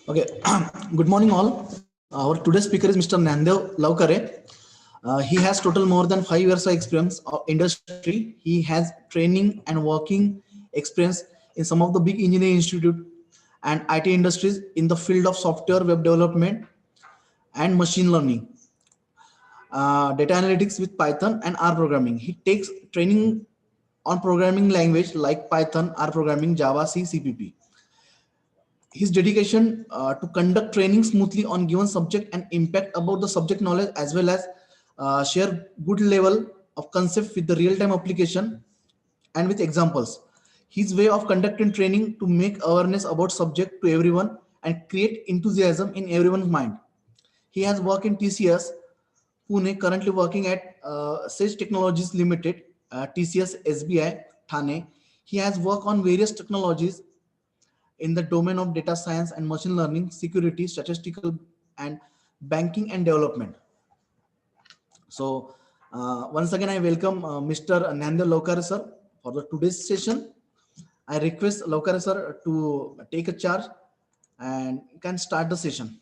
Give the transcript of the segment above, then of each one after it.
Okay, good morning all. Our today's speaker is Mr. Dnyandeo Lavkare. He has total more than 5 years of experience of industry. He has training and working experience in some of the big engineering institute and IT industries in the field of software, web development, and machine learning, data analytics with Python and R programming. He takes training on programming language like Python, R programming, Java, C, CPP. His dedication to conduct training smoothly on given subject and impact about the subject knowledge as well as share good level of concept with the real-time application and with examples. His way of conducting training to make awareness about subject to everyone and create enthusiasm in everyone's mind. He has worked in TCS Pune, currently working at Sage Technologies Limited, TCS SBI Thane. He has worked on various technologies in the domain of data science and machine learning, security, statistical, and banking and development. So, once again, I welcome Mr. Dnyandeo Lavkare sir for the today's session. I request Lavkare sir to take a charge and can start the session.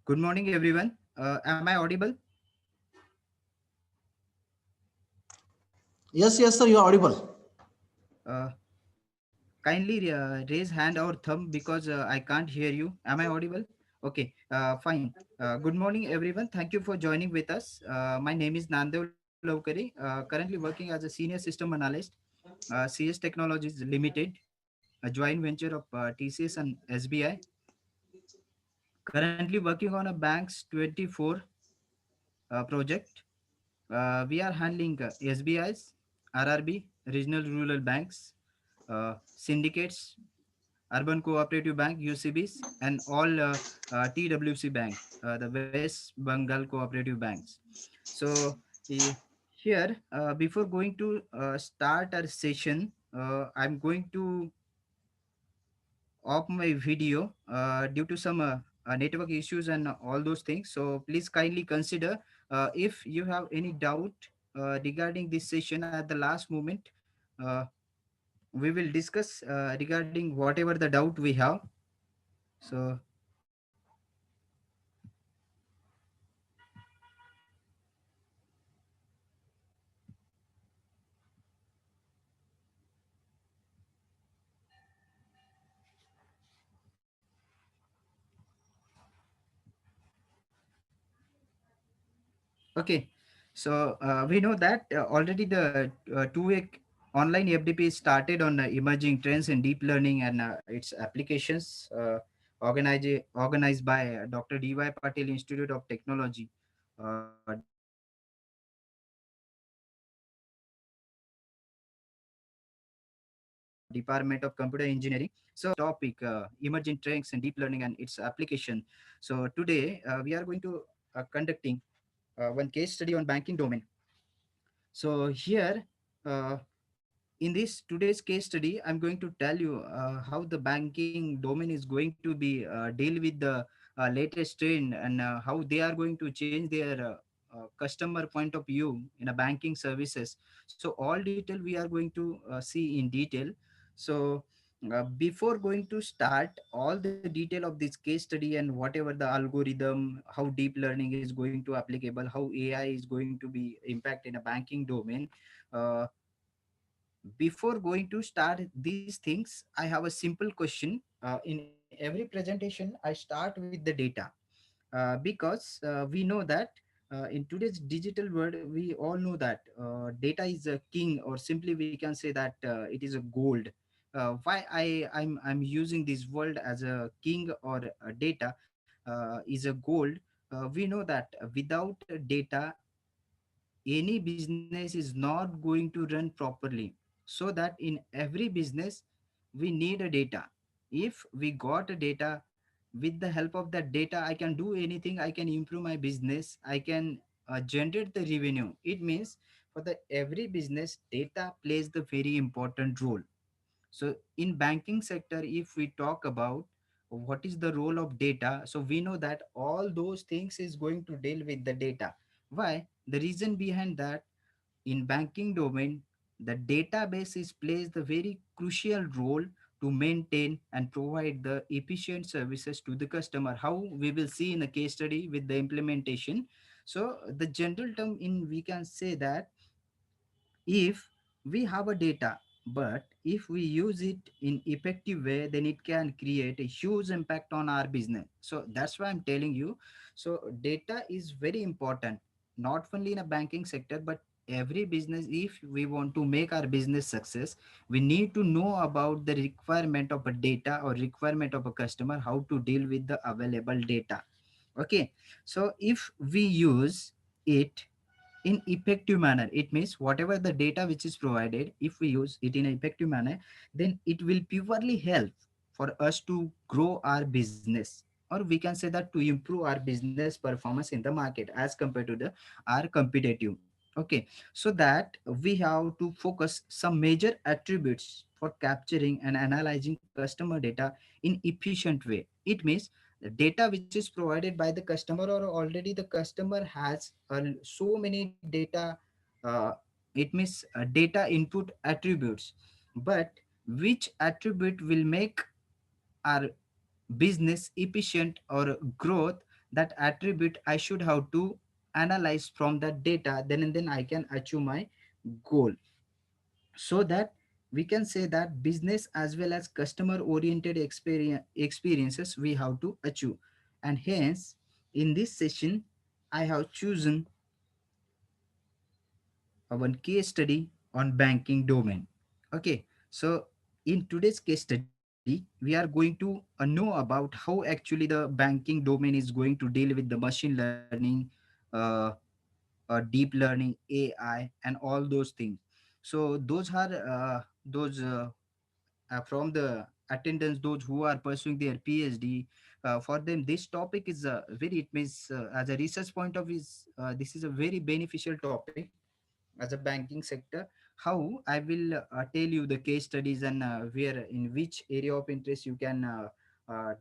Good morning, everyone. Am I audible? Yes, sir, you are audible. Uh, Kindly raise hand or thumb because I can't hear you. Am I audible? Okay, fine. Good morning, everyone. Thank you for joining with us. My name is Nandev Lavkare, currently working as a senior system analyst, CS Technologies Limited, a joint venture of TCS and SBI. Currently working on a bank's 24 project. We are handling SBIs, RRB, regional rural banks, syndicates, Urban Cooperative Bank, UCBs, and all TWC Bank, the West Bengal Cooperative Banks. So here, before going to start our session, I'm going to off my video due to some network issues and all those things. So please kindly consider if you have any doubt regarding this session at the last moment. Uh, we will discuss regarding whatever the doubt we have. So okay, so we know that already the 2 week online FDP started on emerging trends in deep learning and its applications, organized by Dr. D.Y. Patil Institute of Technology, Department of Computer Engineering. So topic emerging trends in deep learning and its application. So today we are going to conducting one case study on banking domain. So here, uh, in this today's case study, I'm going to tell you how the banking domain is going to be deal with the latest trend and how they are going to change their customer point of view in a banking services. So all detail we are going to see in detail. So Before going to start all the detail of this case study and whatever the algorithm, how deep learning is going to applicable, how AI is going to be impact in a banking domain, uh, before going to start these things, I have a simple question. In every presentation I start with the data, because we know that in today's digital world we all know that data is a king, or simply we can say that it is a gold. Why I'm using this world as a king or a data is a gold. We know that without data any business is not going to run properly. So that in every business we need a data. If we got a data, with the help of that data I can do anything, I can improve my business, I can generate the revenue. It means for the every business data plays the very important role. So in banking sector if we talk about what is the role of data, so we know that all those things is going to deal with the data. Why? The reason behind that, in banking domain the database is plays the very crucial role to maintain and provide the efficient services to the customer, how we will see in a case study with the implementation. So the general term in we can say that if we have a data, but if we use it in effective way, then it can create a huge impact on our business. So that's why I'm telling you, so data is very important, not only in a banking sector but every business. If we want to make our business success, we need to know about the requirement of a data or requirement of a customer, how to deal with the available data. Okay, so if we use it in effective manner, it means whatever the data which is provided, if we use it in an effective manner, then it will purely help for us to grow our business, or we can say that to improve our business performance in the market as compared to the our competitive. Okay, so that we have to focus some major attributes for capturing and analyzing customer data in efficient way. It means the data which is provided by the customer, or already the customer has so many data, uh, it means data input attributes, but which attribute will make our business efficient or growth, that attribute I should have to analyze from that data, then and then I can achieve my goal. So that we can say that business as well as customer oriented experiences we have to achieve. And hence in this session I have chosen one case study on banking domain. Okay, so in today's case study we are going to know about how actually the banking domain is going to deal with the machine learning, uh, deep learning, AI, and all those things. So those are those from the attendants, those who are pursuing their PhD. For them this topic is very, it means as a research point of view, this is a very beneficial topic as a banking sector. How I will tell you the case studies, and where in which area of interest you can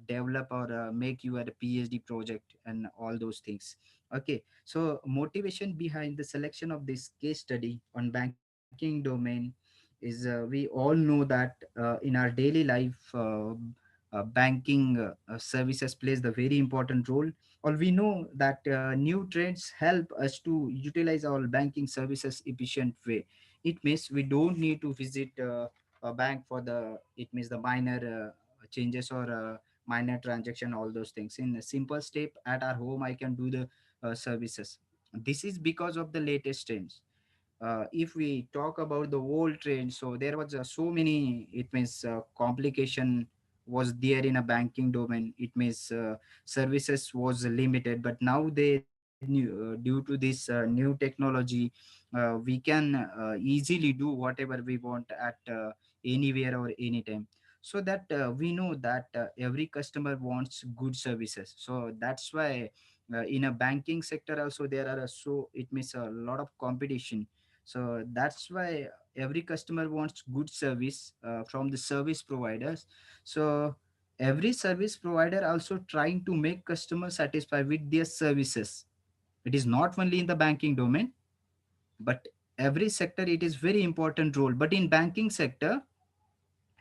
develop or make your PhD project and all those things. Okay, so motivation behind the selection of this case study on banking domain is we all know that in our daily life banking services plays the very important role. Or we know that new trends help us to utilize our banking services efficient way. It means we don't need to visit a bank for the, it means the minor changes or minor transaction, all those things. In a simple step at our home I can do the services. This is because of the latest trends. If we talk about the old trend, so there was so many, it means complication was there in a banking domain. It means services was limited, but now they due to this new technology, we can easily do whatever we want at anywhere or anytime. So that we know that every customer wants good services. So that's why in a banking sector also there are so, it means a lot of competition. So that's why every customer wants good service from the service providers. So every service provider also trying to make customers satisfied with their services. It is not only in the banking domain, but every sector it is very important role. But in banking sector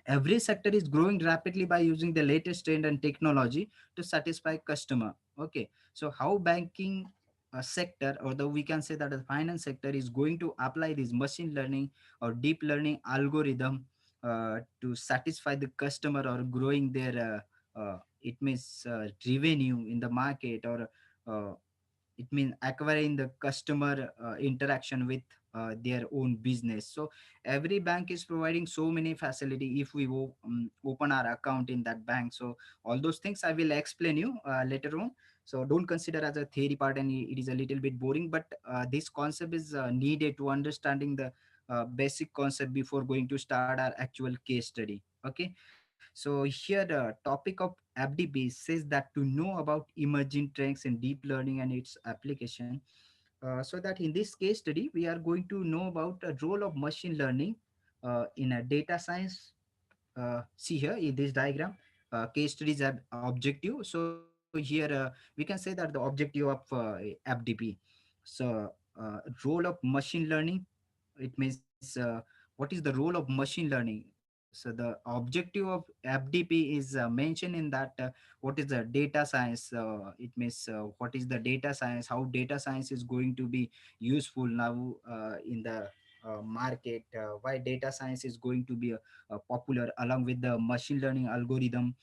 Every sector is growing rapidly by using the latest trend and technology to satisfy customer. Okay, so how banking sector, or the we can say that the finance sector is going to apply this machine learning or deep learning algorithm to satisfy the customer or growing their it means revenue in the market, or uh, it means acquiring the customer interaction with their own business. So every bank is providing so many facility if we open our account in that bank. So all those things I will explain you later on. So don't consider as a theory part, and it is a little bit boring, but this concept is needed to understanding the basic concept before going to start our actual case study. Okay, so here the topic of FDP says that to know about emerging trends in deep learning and its application. So that in this case study, we are going to know about the role of machine learning in a data science. See here in this diagram, case studies objective. So here we can say that the objective of FDP. So role of machine learning, it means what is the role of machine learning. So the objective of FDP is mentioned in that what is the data science. It means what is the data science, how data science is going to be useful now in the market, why data science is going to be popular along with the machine learning algorithm,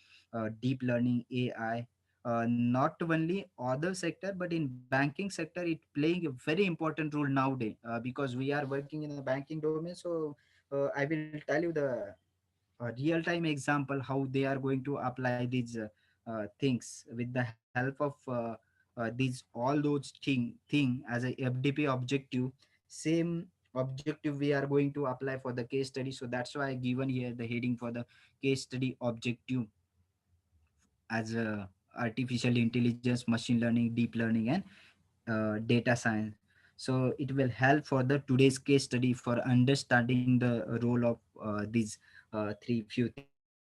deep learning AI. Not only other sector, but in banking sector it playing a very important role nowadays, because we are working in the banking domain. So I will tell you the real time example how they are going to apply these things with the help of these all those thing as a FDP objective. Same objective we are going to apply for the case study. So that's why I given here the heading for the case study objective as a artificial intelligence, machine learning, deep learning, and data science. So it will help for the today's case study for understanding the role of these three few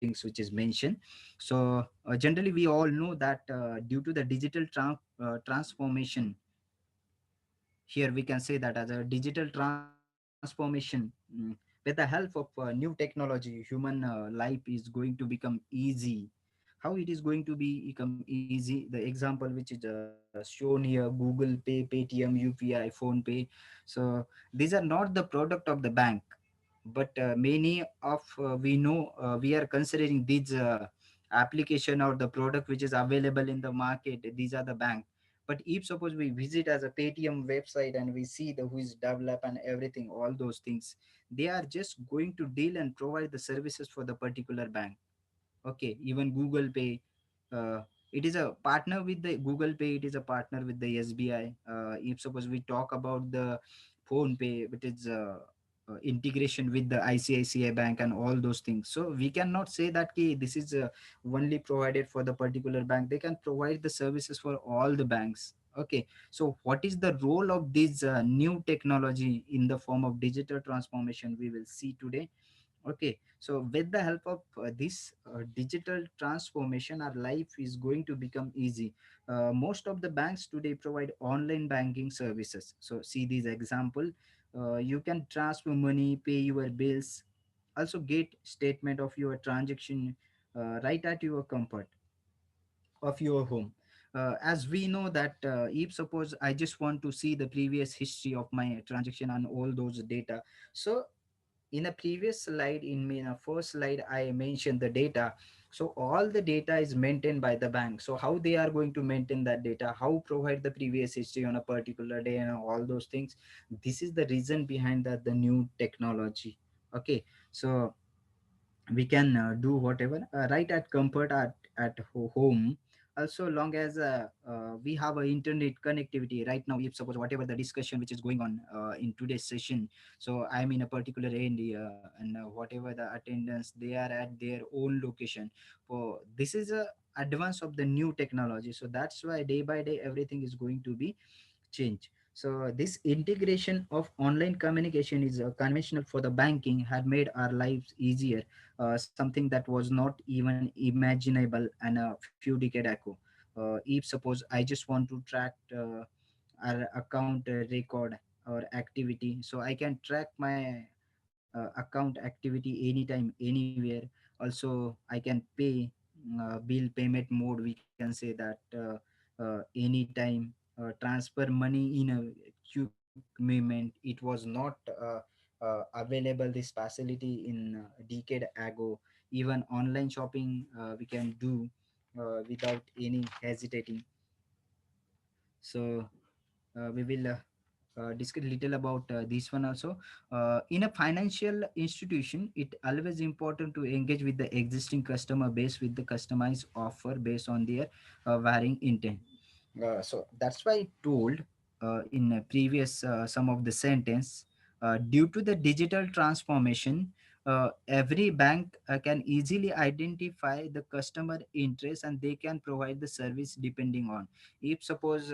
things which is mentioned. So generally we all know that due to the digital transformation, here we can say that as a digital transformation, with the help of new technology, human life is going to become easy. How it is going to be become easy, the example which is shown here: Google Pay, Paytm, UPI, Phone Pay. So these are not the product of the bank, but many of we know, we are considering these application or the product which is available in the market, these are the bank. But if suppose we visit as a Paytm website and we see the who is develop and everything, all those things, they are just going to deal and provide the services for the particular bank. Okay, even Google Pay, uh, it is a partner with the Google Pay, it is a partner with the SBI. If suppose we talk about the Phone Pay, which is integration with the ICICI bank and all those things. So we cannot say that this is only provided for the particular bank. They can provide the services for all the banks. Okay, so what is the role of this new technology in the form of digital transformation, we will see today. Okay, so with the help of this digital transformation, our life is going to become easy. Most of the banks today provide online banking services. So see this example: you can transfer money, pay your bills, also get statement of your transaction right at your comfort of your home. As we know that if suppose I just want to see the previous history of my transaction and all those data. So in a previous slide, in a first slide, I mentioned the data. So all the data is maintained by the bank. So how they are going to maintain that data, how provide the previous history on a particular day and all those things. This is the reason behind that the new technology. Okay, so we can do whatever right at comfort at home. Also long as we have a internet connectivity right now. If suppose whatever the discussion which is going on in today's session, so I'm in a particular area, and whatever the attendance, they are at their own location. So this is a advance of the new technology. So that's why day by day everything is going to be change. So this integration of online communication is conventional for the banking had made our lives easier, something that was not even imaginable and a few decades ago. If suppose I just want to track our account record or activity, so I can track my account activity anytime, anywhere. Also I can pay bill payment mode, we can say that anytime transfer money in a quick movement. It was not available, this facility in a decade ago. Even online shopping we can do without any hesitating. So we will discuss little about this one also. In a financial institution, it always important to engage with the existing customer base with the customized offer based on their varying intent. So that's why I told in a previous some of the sentence, due to the digital transformation, every bank can easily identify the customer interest and they can provide the service depending on, if suppose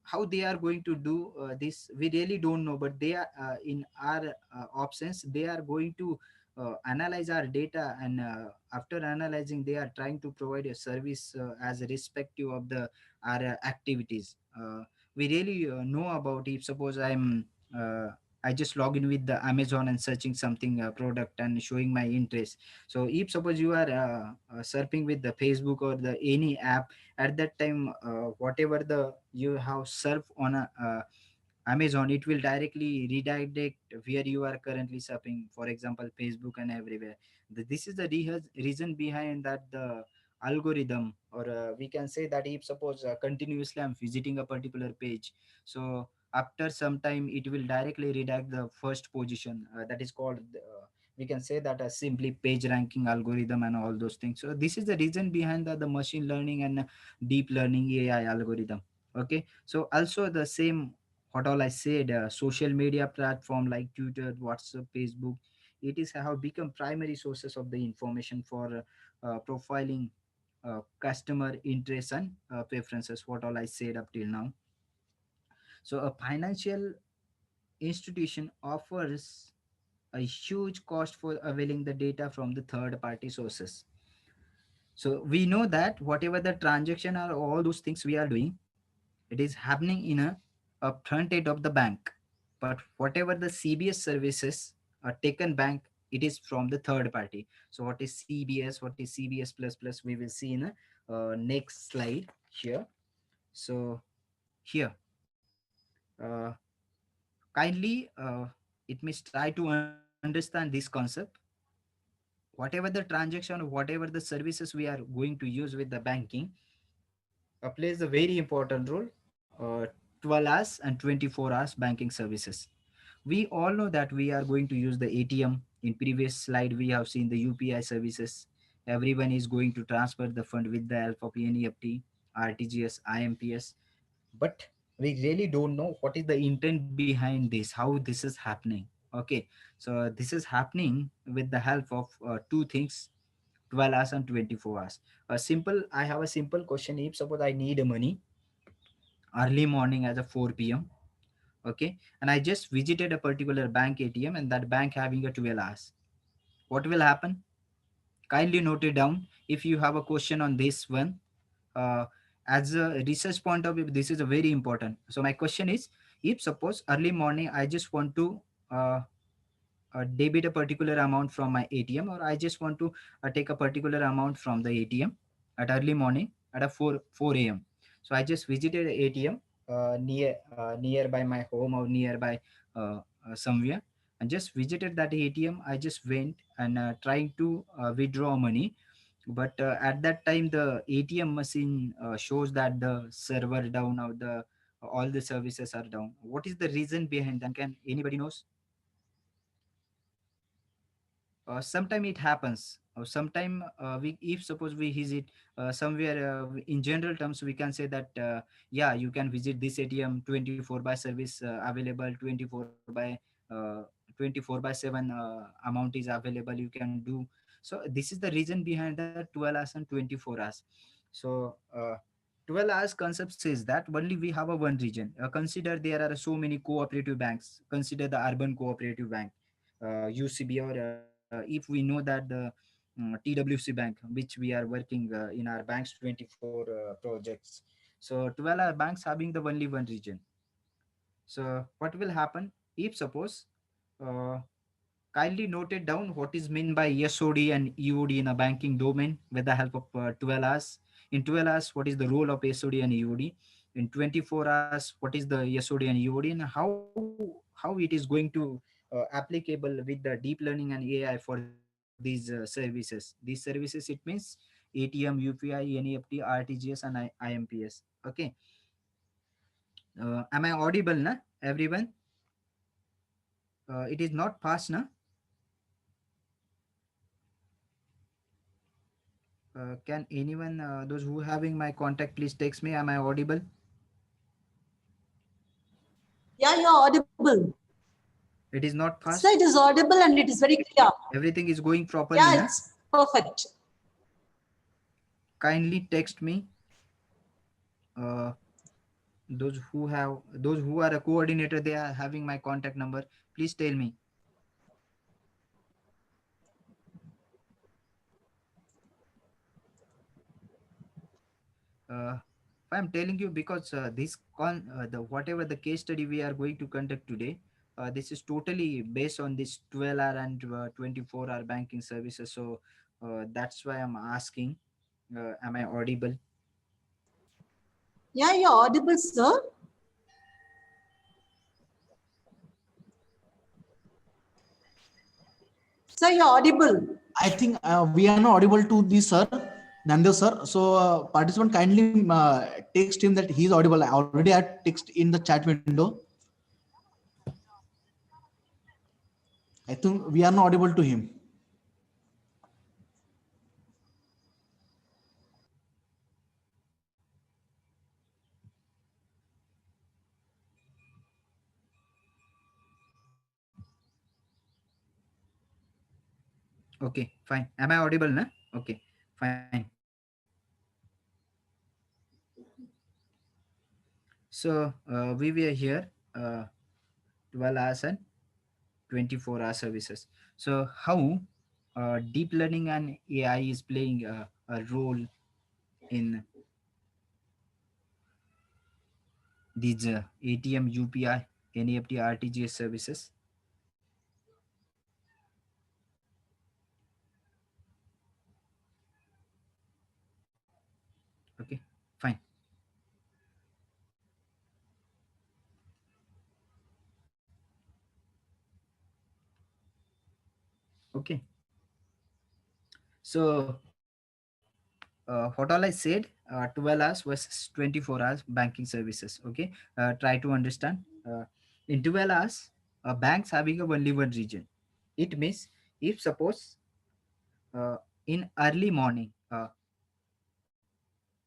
how they are going to do this we really don't know, but they are in our options they are going to analyze our data, and after analyzing they are trying to provide a service as respective of the our activities. We really know about, if suppose uh, I just log in with the Amazon and searching something product and showing my interest. So if suppose you are surfing with the Facebook or the any app, at that time whatever the you have surf on a Amazon, it will directly redirect where you are currently surfing, for example Facebook and everywhere. This is the reason behind that the algorithm, or we can say that if suppose continuously I'm visiting a particular page, so after some time it will directly redirect the first position, that is called we can say that a simply page ranking algorithm and all those things. So this is the reason behind the machine learning and deep learning AI algorithm. Okay, so also the same what all I said, social media platform like Twitter, WhatsApp, Facebook, it is have become primary sources of the information for profiling customer interests and preferences. What all I said up till now. So a financial institution offers a huge cost for availing the data from the third party sources. So we know that whatever the transaction or all those things we are doing, it is happening in a front end of the bank. But whatever the CBS services are taken bank, it is from the third party. So what is CBS, what is CBS plus plus, we will see in a next slide here. So here, uh, kindly it means try to understand this concept. Whatever the transaction, whatever the services we are going to use with the banking plays a very important role. 12 hours and 24 hours banking services. We all know that we are going to use the ATM. In previous slide we have seen the UPI services. Everyone is going to transfer the fund with the help of NEFT, RTGS, IMPS. But we really don't know what is the intent behind this, how this is happening. Okay, so this is happening with the help of two things: 12 hours and 24 hours. A simple, I have a simple question. If suppose I need money early morning as a 4 p.m., okay, and I just visited a particular bank ATM and that bank having a 12 hours, what will happen? Kindly note it down if you have a question on this one. uh, as a research point of view, this is a very important. So my question is, if suppose early morning I just want to uh, debit a particular amount from my ATM, or I just want to take a particular amount from the ATM at early morning at a 4 a.m. So I just visited a ATM nearby my home or nearby somewhere, and just visited that ATM. I just went and trying to withdraw money, but at that time the ATM machine shows that the server down, or the all the services are down. What is the reason behind that? Can anybody knows? Sometime it happens, or sometime we, if suppose we visit somewhere, in general terms we can say that yeah, you can visit this ATM 24 by service available, 24 by uh, 24 by 7 amount is available, you can do. So this is the reason behind the 12 hours and 24 hours. So 12 hours concept says that only we have a one region. Consider there are so many cooperative banks. Consider the urban cooperative bank, UCB, or if we know that the TWC bank, which we are working in our banks 24 projects. So 12 are banks having the only one region. So what will happen if suppose uh, kindly note it down what is meant by SOD and EOD in a banking domain with the help of 12 hours. In 12 hours, what is the role of SOD and EOD? In 24 hours, what is the SOD and EOD, and how it is going to applicable with the deep learning and AI for these services. These services, it means ATM, UPI, NEFT, RTGS, and IMPS. Okay. Am I audible, na? Everyone? It is not past, na? Can anyone, those who having my contact, please text me. Am I audible? Yeah, you're audible. It is not Sir, fast. it is audible and it is very clear. Everything is going properly, Yeah, na? it's perfect. Kindly text me. Uh, those who are a coordinator, they are having my contact number. Please tell me. Uh, I'm telling you because the whatever the case study we are going to conduct today, this is totally based on this 12-hour and 24-hour banking services. So that's why I'm asking, am I audible? Yeah, you're audible, sir. Sir, you're audible. I think we are not audible to the sir, Nandeo sir. So participant kindly text him that he is audible. I already had text in the chat window. I think we are not audible to him. Okay, fine. Am I audible, na? Okay, fine. So we were here 12 hours and 24-hour services. So how deep learning and AI is playing a role in these ATM, UPI, NEFT, RTGS services? Okay, fine. Okay. So what all I said, 12 hours versus 24 hours banking services. Okay, try to understand. In 12 hours, banks having a only one region. It means if suppose uh, in early morning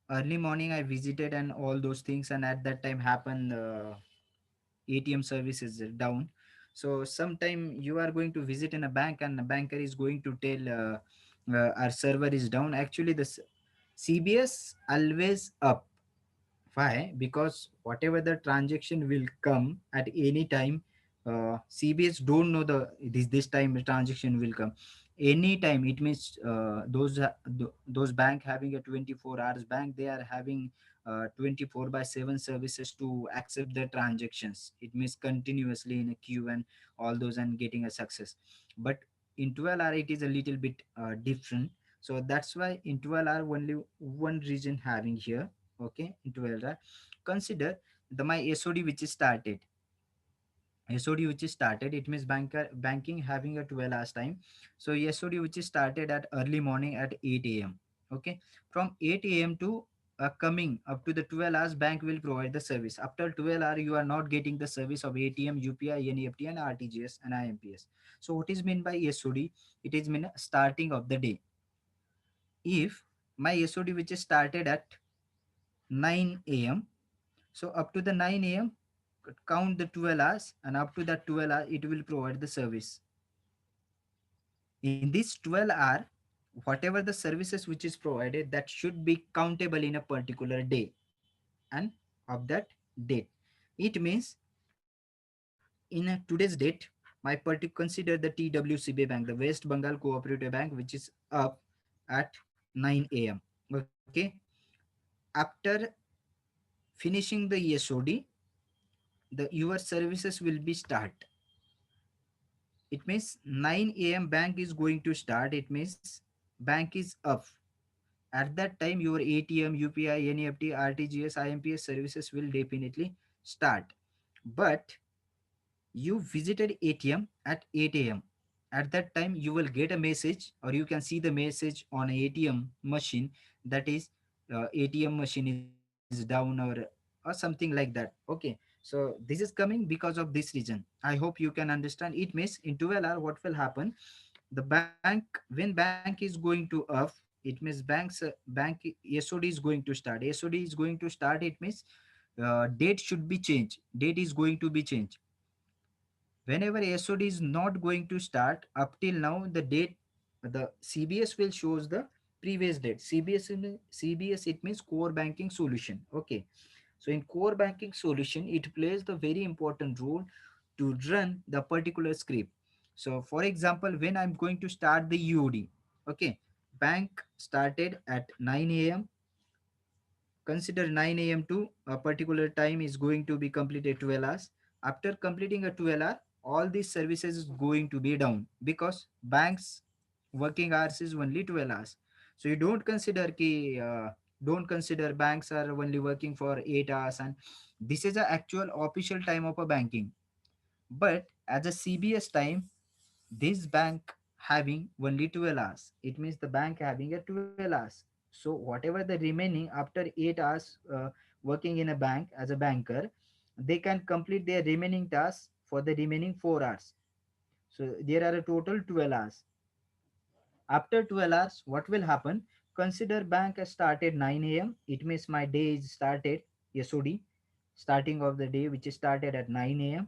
I visited and all those things, and at that time happened ATM service is down. So sometime you are going to visit in a bank and the banker is going to tell our server is down. Actually CBS always up. Why? Because whatever the transaction will come at any time, CBS don't know this time the transaction will come. Anytime, it means those bank having a 24 hours bank, they are having 24 by 7 services to accept the transactions. It means continuously in a queue and all those and getting a success. But in 12 hour it is a little bit different. So that's why in 12 hour only one region having here. Okay, in 12 hour, consider the my SOD which is started. SOD which is started, it means banking having a 12 hours time. So SOD which is started at early morning at 8 a.m. Okay, from 8 a.m. to coming up to the 12 hours, bank will provide the service. After 12 hour you are not getting the service of ATM, UPI, NEFT, and RTGS and IMPS. So what is meant by SOD? It is mean starting of the day. If my SOD which is started at 9 a.m., so up to the 9 a.m., count the 12 hours, and up to that 12 hour, it will provide the service. In this 12 hour, whatever the services which is provided, that should be countable in a particular day and of that date. It means in today's date, my consider the TWCB Bank, the West Bengal Cooperative Bank, which is up at 9 a.m. Okay. After finishing the ESOD, the your services will be start. it means 9 a.m. bank is going to start. It means bank is up. At that time, your ATM, UPI, NEFT, RTGS, IMPS services will definitely start. But you visited ATM at 8 a.m. At that time, you will get a message, or you can see the message on ATM machine, that is ATM machine is down, or something like that. Okay, so this is coming because of this reason. I hope you can understand. It means in 12 hour, what will happen? The bank, when bank is going to off, it means bank SOD is going to start. SOD is going to start. It means date should be changed. Date is going to be changed. Whenever SOD is not going to start, up till now the date, the CBS will shows the previous date. CBS, it means core banking solution. Okay, so in core banking solution, it plays the very important role to run the particular script. So for example, when I'm going to start the UOD, okay, bank started at 9 a.m. Consider 9 a.m. to a particular time is going to be completed 12 hours. After completing a 12 hour, all these services is going to be down, because banks working hours is only 12 hours. So you don't consider banks are only working for 8 hours, and this is the actual official time of a banking. But as a CBS time, this bank having only 12 hours. It means the bank having a 12 hours. So whatever the remaining after 8 hours working in a bank as a banker, they can complete their remaining tasks for the remaining 4 hours. So there are a total 12 hours. After 12 hours, what will happen? Consider bank has started 9 a.m. It means my day is started SOD, starting of the day, which is started at 9 a.m.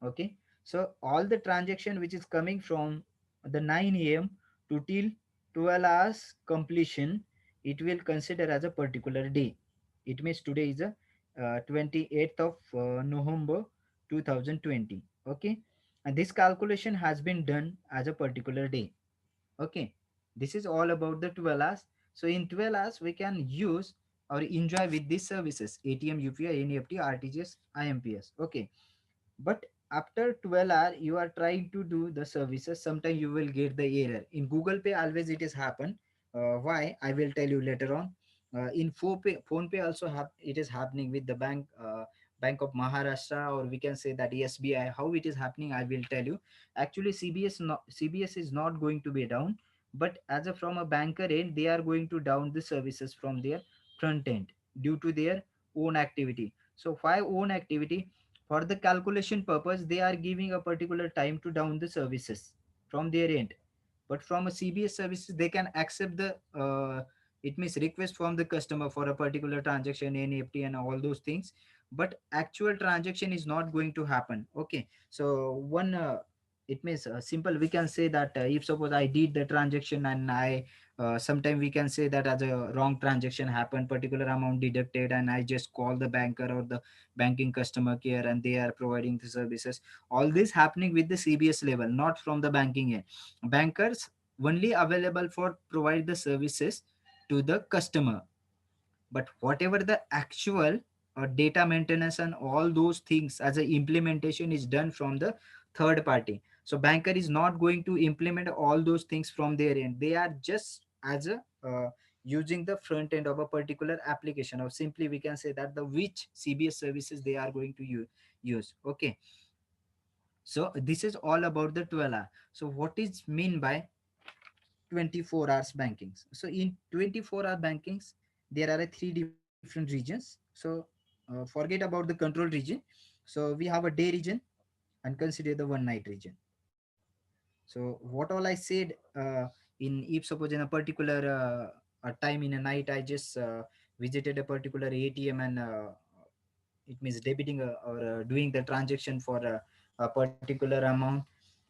Okay. So all the transaction which is coming from the 9 a.m. to till 12 hours completion, it will consider as a particular day. It means today is a 28th of November 2020. Okay. And this calculation has been done as a particular day. Okay, this is all about the 12 hours. So in 12 hours we can use or enjoy with these services: ATM, UPI, NEFT, RTGS, IMPS. Okay, but after 12 hour you are trying to do the services, sometimes you will get the error. In Google Pay always it is happen. Why, I will tell you later on. In phone pay also it is happening with the Bank of Maharashtra, or we can say that SBI. How it is happening, I will tell you. Actually CBS is not going to be down, but as a from a banker end, they are going to down the services from their front end due to their own activity. So why own activity? For the calculation purpose, they are giving a particular time to down the services from their end. But from a CBS services, they can accept the it means request from the customer for a particular transaction, NEFT and all those things. But actual transaction is not going to happen. Okay, so one it means simple. We can say that if suppose I did the transaction and I sometime we can say that as a wrong transaction happened, particular amount deducted, and I just call the banker or the banking customer care, and they are providing the services. All this happening with the CBS level, not from the banking end. Bankers only available for provide the services to the customer, but whatever the actual data maintenance and all those things as a implementation is done from the third party. So banker is not going to implement all those things from their end. They are just as a using the front end of a particular application, or simply we can say that the which CBS services they are going to use. Okay, so this is all about the 12 hour. So what is mean by 24 hours bankings? So in 24-hour bankings, there are three different regions. So forget about the control region. So we have a day region, and consider the one night region. So what all I said, in if suppose in a particular a time in a night, I just visited a particular ATM, and it means debiting or doing the transaction for a particular amount.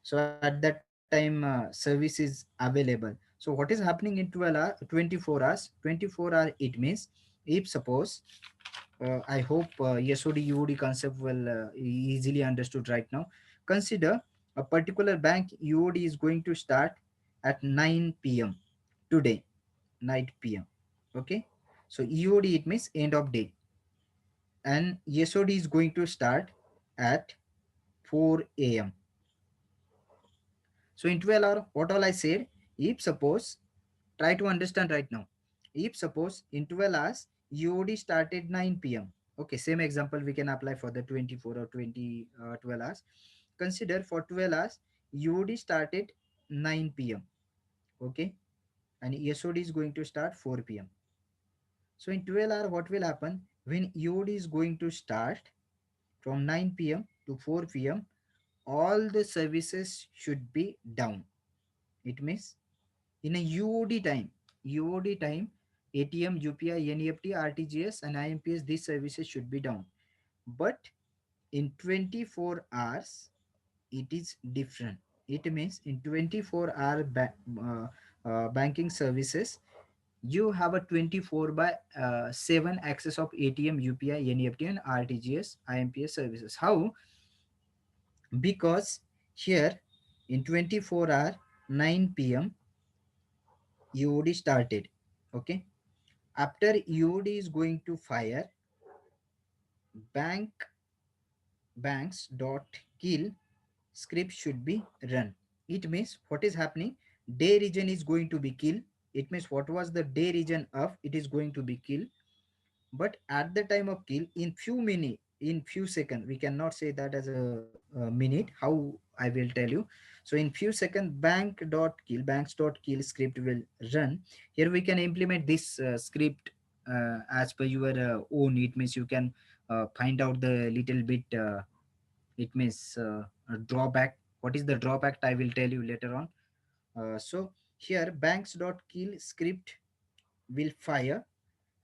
So at that time service is available. So what is happening in 12 hour 24 hours? 24 hour, it means if suppose I hope SOD UOD concept will easily understood right now. Consider a particular bank UOD is going to start at 9 p.m. today, 9 p.m. Okay, so EOD it means end of day, and SOD is going to start at 4 a.m. So in 12 hour, what all I said, if suppose, try to understand right now. If suppose in 12 hours, UOD started 9 p.m. Okay, same example we can apply for the 24 or 12 hours. Consider for 12 hours, UOD started 9 p.m. Okay, and SOD is going to start 4 p.m. So in 12 hour, what will happen when UOD is going to start from 9 p.m. to 4 p.m.? All the services should be down. It means in a UOD time, ATM, UPI, NEFT, RTGS, and IMPS, these services should be down. But in 24 hours, it is different. It means in 24-hour banking services, you have a 24 by 7 access of ATM, UPI, NEFT, and RTGS, IMPS services. How? Because here in 24 hour, 9 p.m. UOD started. Okay. After UOD is going to fire, bank banks dot kill script should be run. It means what is happening? Day region is going to be kill. It means what was the day region of, it is going to be kill. But at the time of kill, in few minutes, in few seconds, we cannot say that as a minute. How I will tell you. So in few seconds, banks.kill script will run. Here we can implement this script as per your own. It means you can find out the little bit. It means a drawback. What is the drawback? I will tell you later on. So here banks.kill script will fire.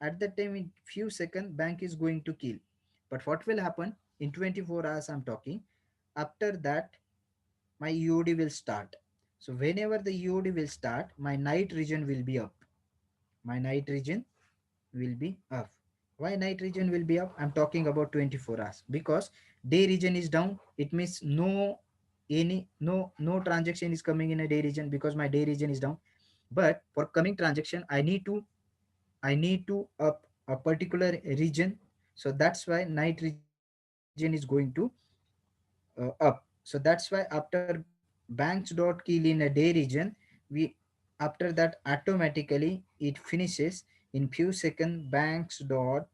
At that time, in few seconds, bank is going to kill. But what will happen in 24 hours? I'm talking. After that, my UOD will start. So whenever the UOD will start, my night region will be up. My night region will be up. Why night region will be up? I'm talking about 24 hours, because day region is down. It means no transaction is coming in a day region, because my day region is down. But for coming transaction, I need to up a particular region. So that's why night region is going to up. So that's why after banks.kill in a day region, we after that automatically it finishes in few seconds. Banks dot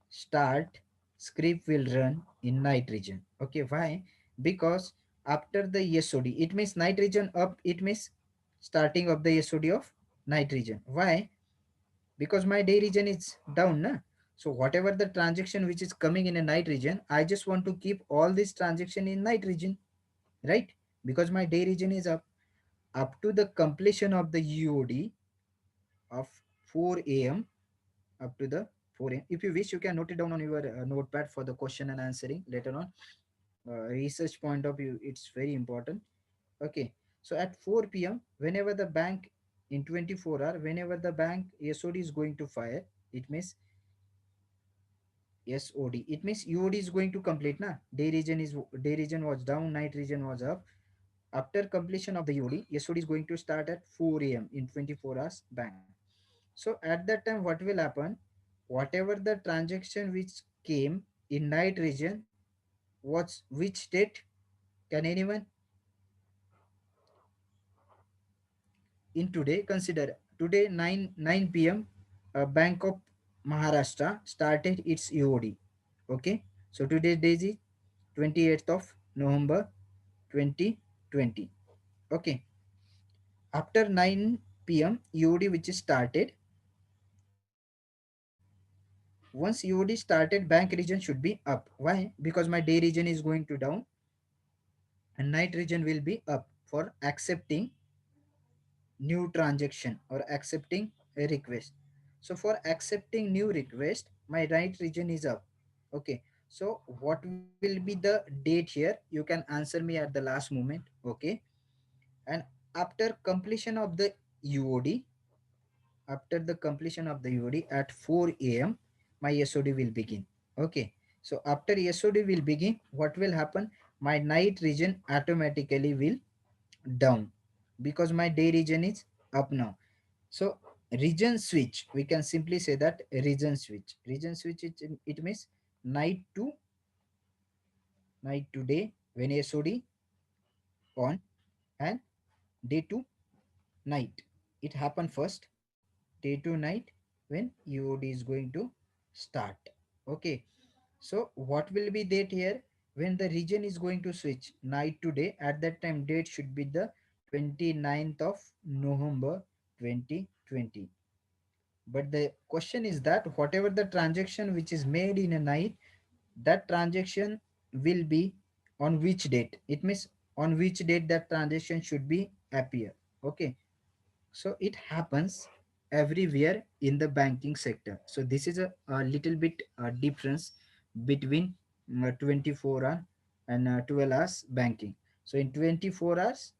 start script will run in night region. Okay, why? Because after the SOD, it means night region up, it means starting of the SOD of night region. Why? Because my day region is down na? So whatever the transaction which is coming in a night region, I just want to keep all this transaction in night region, right? Because my day region is up to the completion of the UOD of 4 a.m. up to the 4 a.m. If you wish, you can note it down on your notepad for the question and answering later on. Research point of view, it's very important. Okay, so at 4 p.m., whenever the bank in 24 hour, whenever the bank SOD is going to fire, it means SOD. It means UOD is going to complete na. Day region was down, night region was up. After completion of the UOD, SOD is going to start at 4 a.m. in 24 hours bank. So at that time, what will happen? Whatever the transaction which came in night region was which state? Can anyone? In today, consider today 9 p.m. Bank of Maharashtra started its UOD. Okay, so today's date is 28th of November 2020. Okay, after 9 p.m. UOD which is started. Once UOD started, bank region should be up. Why? Because my day region is going to down and night region will be up for accepting new transaction or accepting a request. So for accepting new request, my right region is up. Okay, so what will be the date here? You can answer me at the last moment. Okay, and after completion of the UOD, after the completion of the UOD at 4 a.m., my SOD will begin. Okay, so after SOD will begin, what will happen? My night region automatically will down, because my day region is up now. So region switch, we can simply say that region switch. Region switch, it means night to day when SOD on and day to night. It happen first day to night when EOD is going to start. Okay, so what will be date here? When the region is going to switch night to day, at that time date should be the 29th of November 2020. But the question is that whatever the transaction which is made in a night, that transaction will be on which date? It means on which date that transaction should be appear. Okay, so it happens everywhere in the banking sector. So this is a little bit difference between 24 hour and 12 hours banking. So in 24 hours,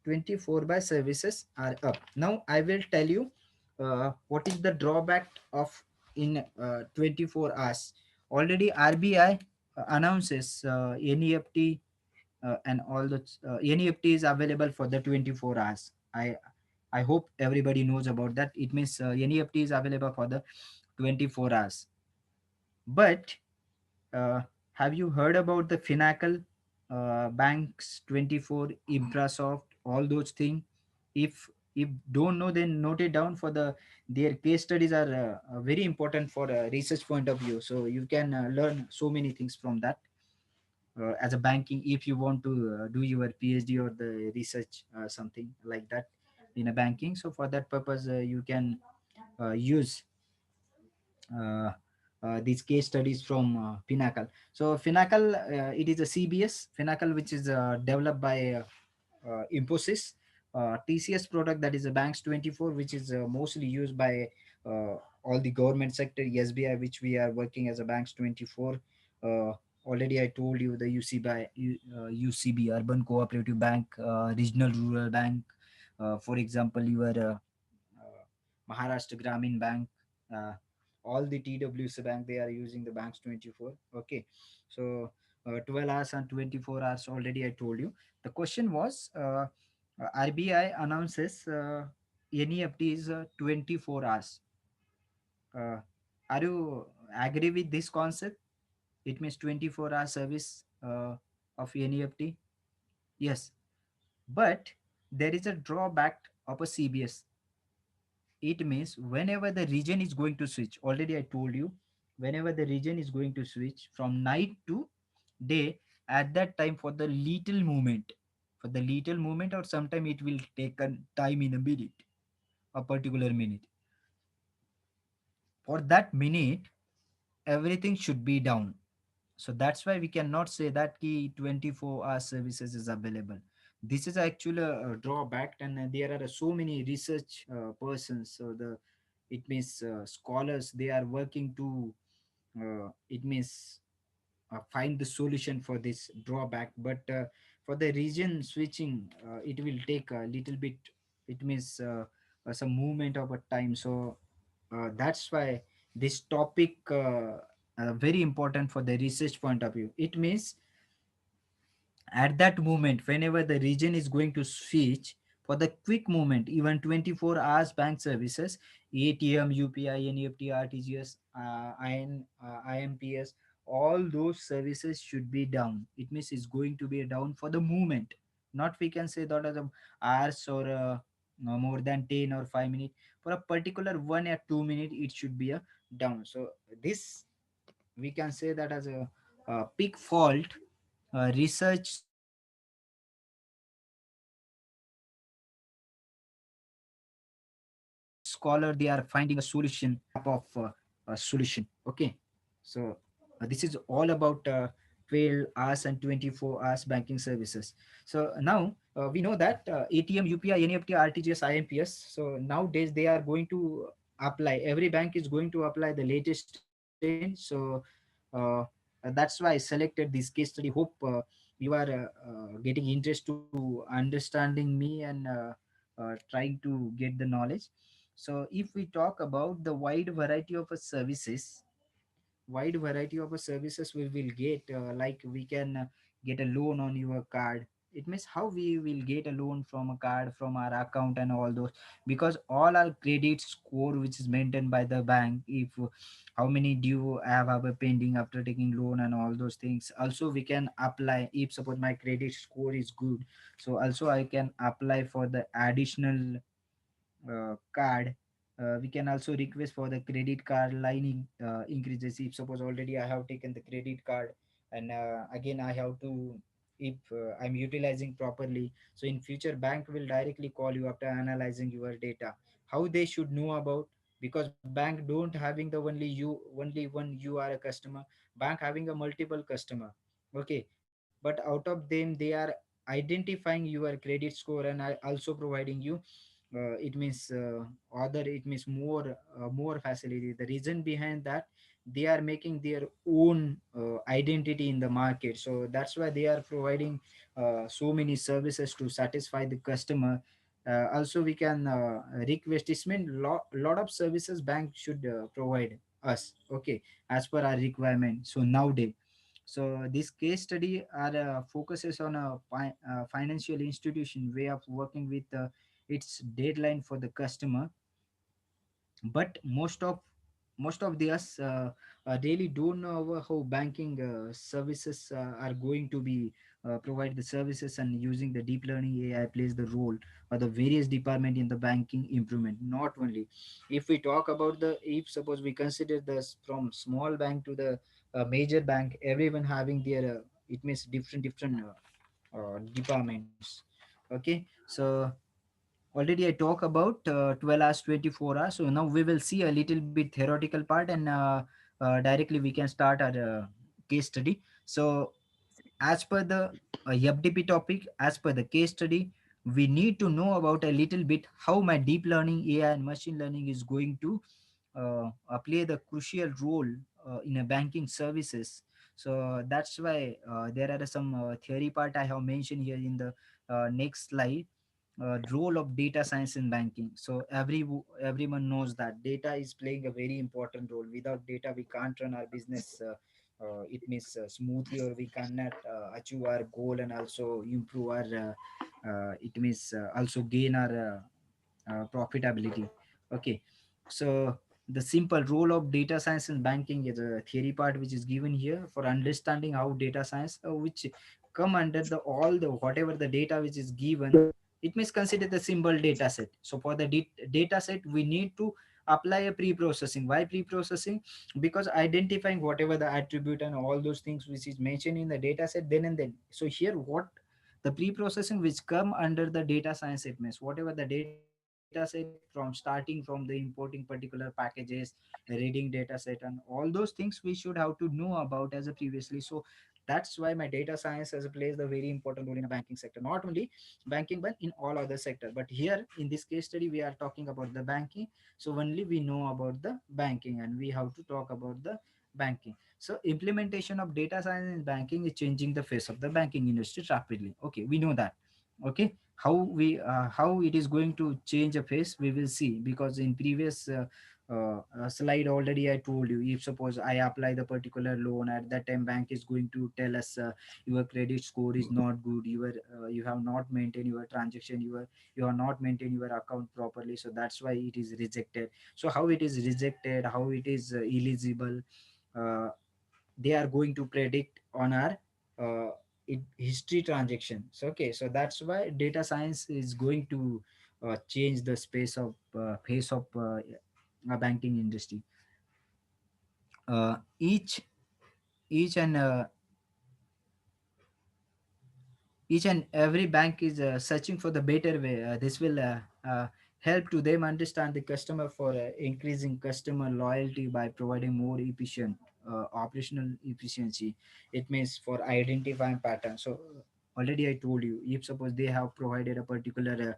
24 by services are up. Now I will tell you what is the drawback of in 24 hours. Already RBI announces NEFT and all the NEFT is available for the 24 hours. I hope everybody knows about that. It means NEFT is available for the 24 hours. But uh, have you heard about the Finacle, Banks 24, Imprasoft, all those things? If don't know, then note it down. For the their case studies are very important for a research point of view. So you can learn so many things from that as a banking, if you want to do your PhD or the research something like that in a banking. So for that purpose, you can use uh, these case studies from Pinnacle. So Finacle, it is a CBS Finacle, which is developed by Infosys. TCS product, that is a Banks 24, which is mostly used by all the government sector, SBI, which we are working as a Banks 24. Uh, Already I told you the UCB, Urban Cooperative Bank, Regional Rural Bank. For example, your Maharashtra Gramin Bank, uh, all the TWC bank, they are using the Banks 24. Okay, so 12 hours and 24 hours already I told you. The question was RBI announces NEFT is 24 hours. Uh, are you agree with this concept? It means 24-hour service of NEFT. Yes, but there is a drawback of a CBS. It means whenever the region is going to switch, already I told you, whenever the region is going to switch from night to day, at that time, for the little movement, or sometime it will take a time in a minute, a particular minute. For that minute, everything should be down. So that's why we cannot say that key 24-hour services is available. This is actually a drawback, and there are so many research persons. So the it means scholars, they are working to it means find the solution for this drawback. But for the region switching, it will take a little bit. It means some movement of a time. So that's why this topic very important for the research point of view. It means at that moment, whenever the region is going to switch, for the quick movement, even 24 hours bank services, ATM, UPI, NEFT, RTGS, IMPS, all those services should be down. It means it's going to be down for the movement. Not we can say that as a hours or no more than 10 or 5 minutes. For a particular 1 or 2 minutes, it should be a down. So this, we can say that as a big fault. Research scholar, they are finding a solution for this type of solution. Okay, so this is all about 12 hours and 24 hours banking services. So now we know that ATM, UPI, NEFT, RTGS, IMPS, so nowadays they are going to apply, every bank is going to apply the latest change. So uh, that's why I selected this case study. Hope you are getting interest to understanding me and trying to get the knowledge. So if we talk about the wide variety of services, we will get, like we can get a loan on your card. it means how we will get a loan from a card from our account and all those, because all our credit score which is maintained by the bank, if how many due I have a pending after taking loan and all those things. Also we can apply, if suppose my credit score is good, so also I can apply for the additional card. We can also request for the credit card lining increases. If suppose already I have taken the credit card, and again I have to, if I'm utilizing properly, so in future bank will directly call you after analyzing your data. How they should know about, because bank don't having the only you, only one you are a customer, bank having a multiple customer. Okay, but out of them they are identifying your credit score and are also providing you it means other, it means more facility. The reason behind that, they are making their own identity in the market, so that's why they are providing so many services to satisfy the customer. Also we can request, this mean lot of services bank should provide us, okay, as per our requirement. So nowadays, so this case study are focuses on a financial institution way of working with its deadline for the customer. But most of the us really don't know how banking services are going to be provide the services, and using the deep learning AI plays the role or the various department in the banking improvement. Not only if we talk about the, if suppose we consider this from small bank to the major bank, everyone having their it means different departments. Okay, so already I talk about 12 hours 24 hours, so now we will see a little bit theoretical part, and directly we can start our case study. So as per the FDP topic, as per the case study, we need to know about a little bit how my deep learning AI and machine learning is going to play the crucial role in a banking services. So that's why there are some theory part I have mentioned here in the next slide. Role of data science in banking. So everyone knows that data is playing a very important role. Without data we can't run our business it means smoothly, or we cannot achieve our goal and also improve our it means also gain our profitability. Okay, so the simple role of data science in banking is a theory part which is given here for understanding how data science which come under the all the whatever the data which is given. It means consider the symbol data set. So for the data set we need to apply a pre-processing. Why pre-processing? Because identifying whatever the attribute and all those things which is mentioned in the data set then and then. So here what the pre-processing which come under the data science, it means whatever the data set from starting from the importing particular packages, reading data set, and all those things we should have to know about as a previously. So that's why my data science as a plays the very important role in a banking sector, not only banking but in all other sector. But here in this case study we are talking about the banking, so only we know about the banking and we have to talk about the banking. So implementation of data science in banking is changing the face of the banking industry rapidly. Okay, we know that. Okay, how it is going to change a face we will see, because in previous slide already I told you, if suppose I apply the particular loan, at that time bank is going to tell us your credit score is not good, you have not maintained your transaction, you are not maintained your account properly, so that's why it is rejected. So how it is rejected, how it is eligible, uh, they are going to predict on our history transactions. Okay, so that's why data science is going to change the space of face of banking industry. Each and each and every bank is searching for the better way. This will help to them understand the customer for increasing customer loyalty by providing more efficient operational efficiency. It means for identifying patterns. So already I told you, if suppose they have provided a particular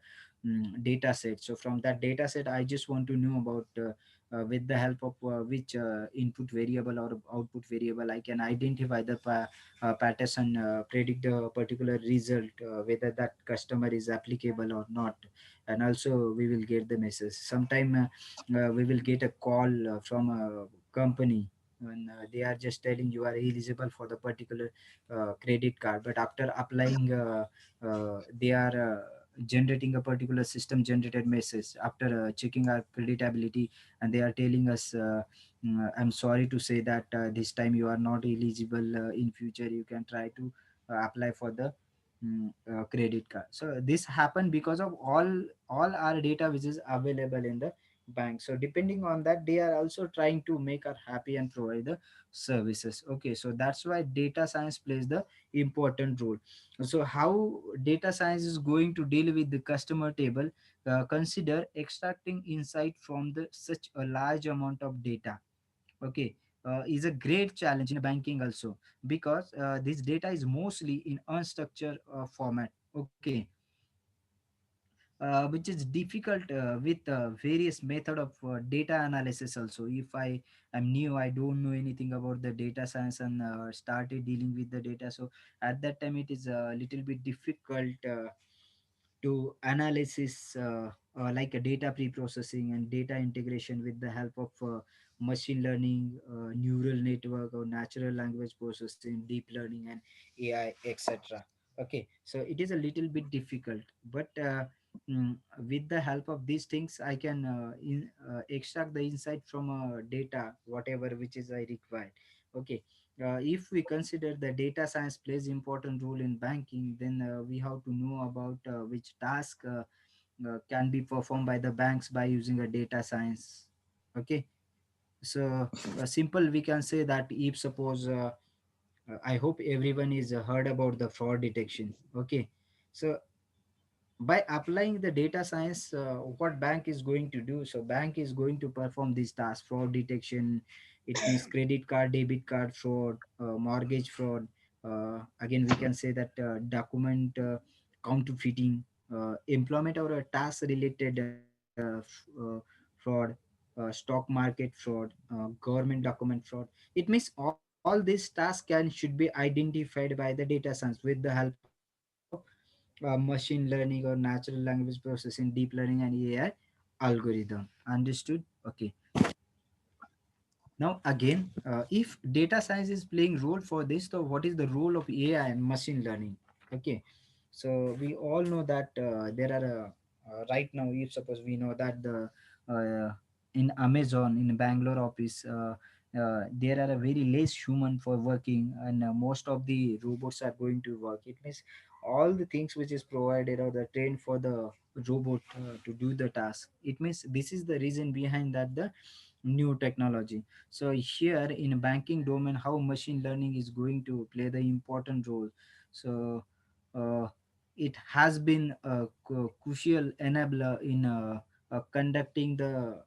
data set, so from that data set I just want to know about with the help of which input variable or output variable I can identify the patterns and predict the particular result, whether that customer is applicable or not. And also we will get the message sometime we will get a call from a company. when they are just telling you are eligible for the particular credit card, but after applying they are generating a particular system generated message after checking our creditability, and they are telling us I'm sorry to say that this time you are not eligible. In future you can try to apply for the credit card. So this happened because of all our data which is available in the bank. So depending on that, they are also trying to make us happy and provide the services. Okay, so that's why data science plays the important role. So how data science is going to deal with the customer table? Consider extracting insight from the such a large amount of data. Okay, is a great challenge in banking also, because this data is mostly in unstructured format. Okay, which is difficult with various method of data analysis also. If I am new, I don't know anything about the data science and started dealing with the data, so at that time it is a little bit difficult to analysis like a data pre-processing and data integration with the help of machine learning, neural network, or natural language processing, deep learning, and AI, etc. Okay, so it is a little bit difficult, but with the help of these things I can extract the insight from data whatever which is I required. Okay, if we consider the data science plays important role in banking, then we have to know about which task can be performed by the banks by using a data science. Okay, so simple we can say that if suppose I hope everyone is heard about the fraud detection. Okay, so by applying the data science, what bank is going to do? So bank is going to perform this task: fraud detection. It means credit card, debit card fraud, mortgage fraud. Again we can say that document counterfeiting, employment or a task related fraud, stock market fraud, government document fraud. It means all these tasks can should be identified by the data science with the help of machine learning or natural language processing, deep learning, and AI algorithm. Understood? Okay. Now again, if data science is playing role for this, so what is the role of AI and machine learning? Okay, so we all know that there are right now, if suppose we know that the in Amazon in Bangalore office, there are a very less human for working, and most of the robots are going to work. It means all the things which is provided or the trained for the robot to do the task. It means this is the reason behind that the new technology. So here in banking domain, how machine learning is going to play the important role. So uh, it has been a crucial enabler in conducting the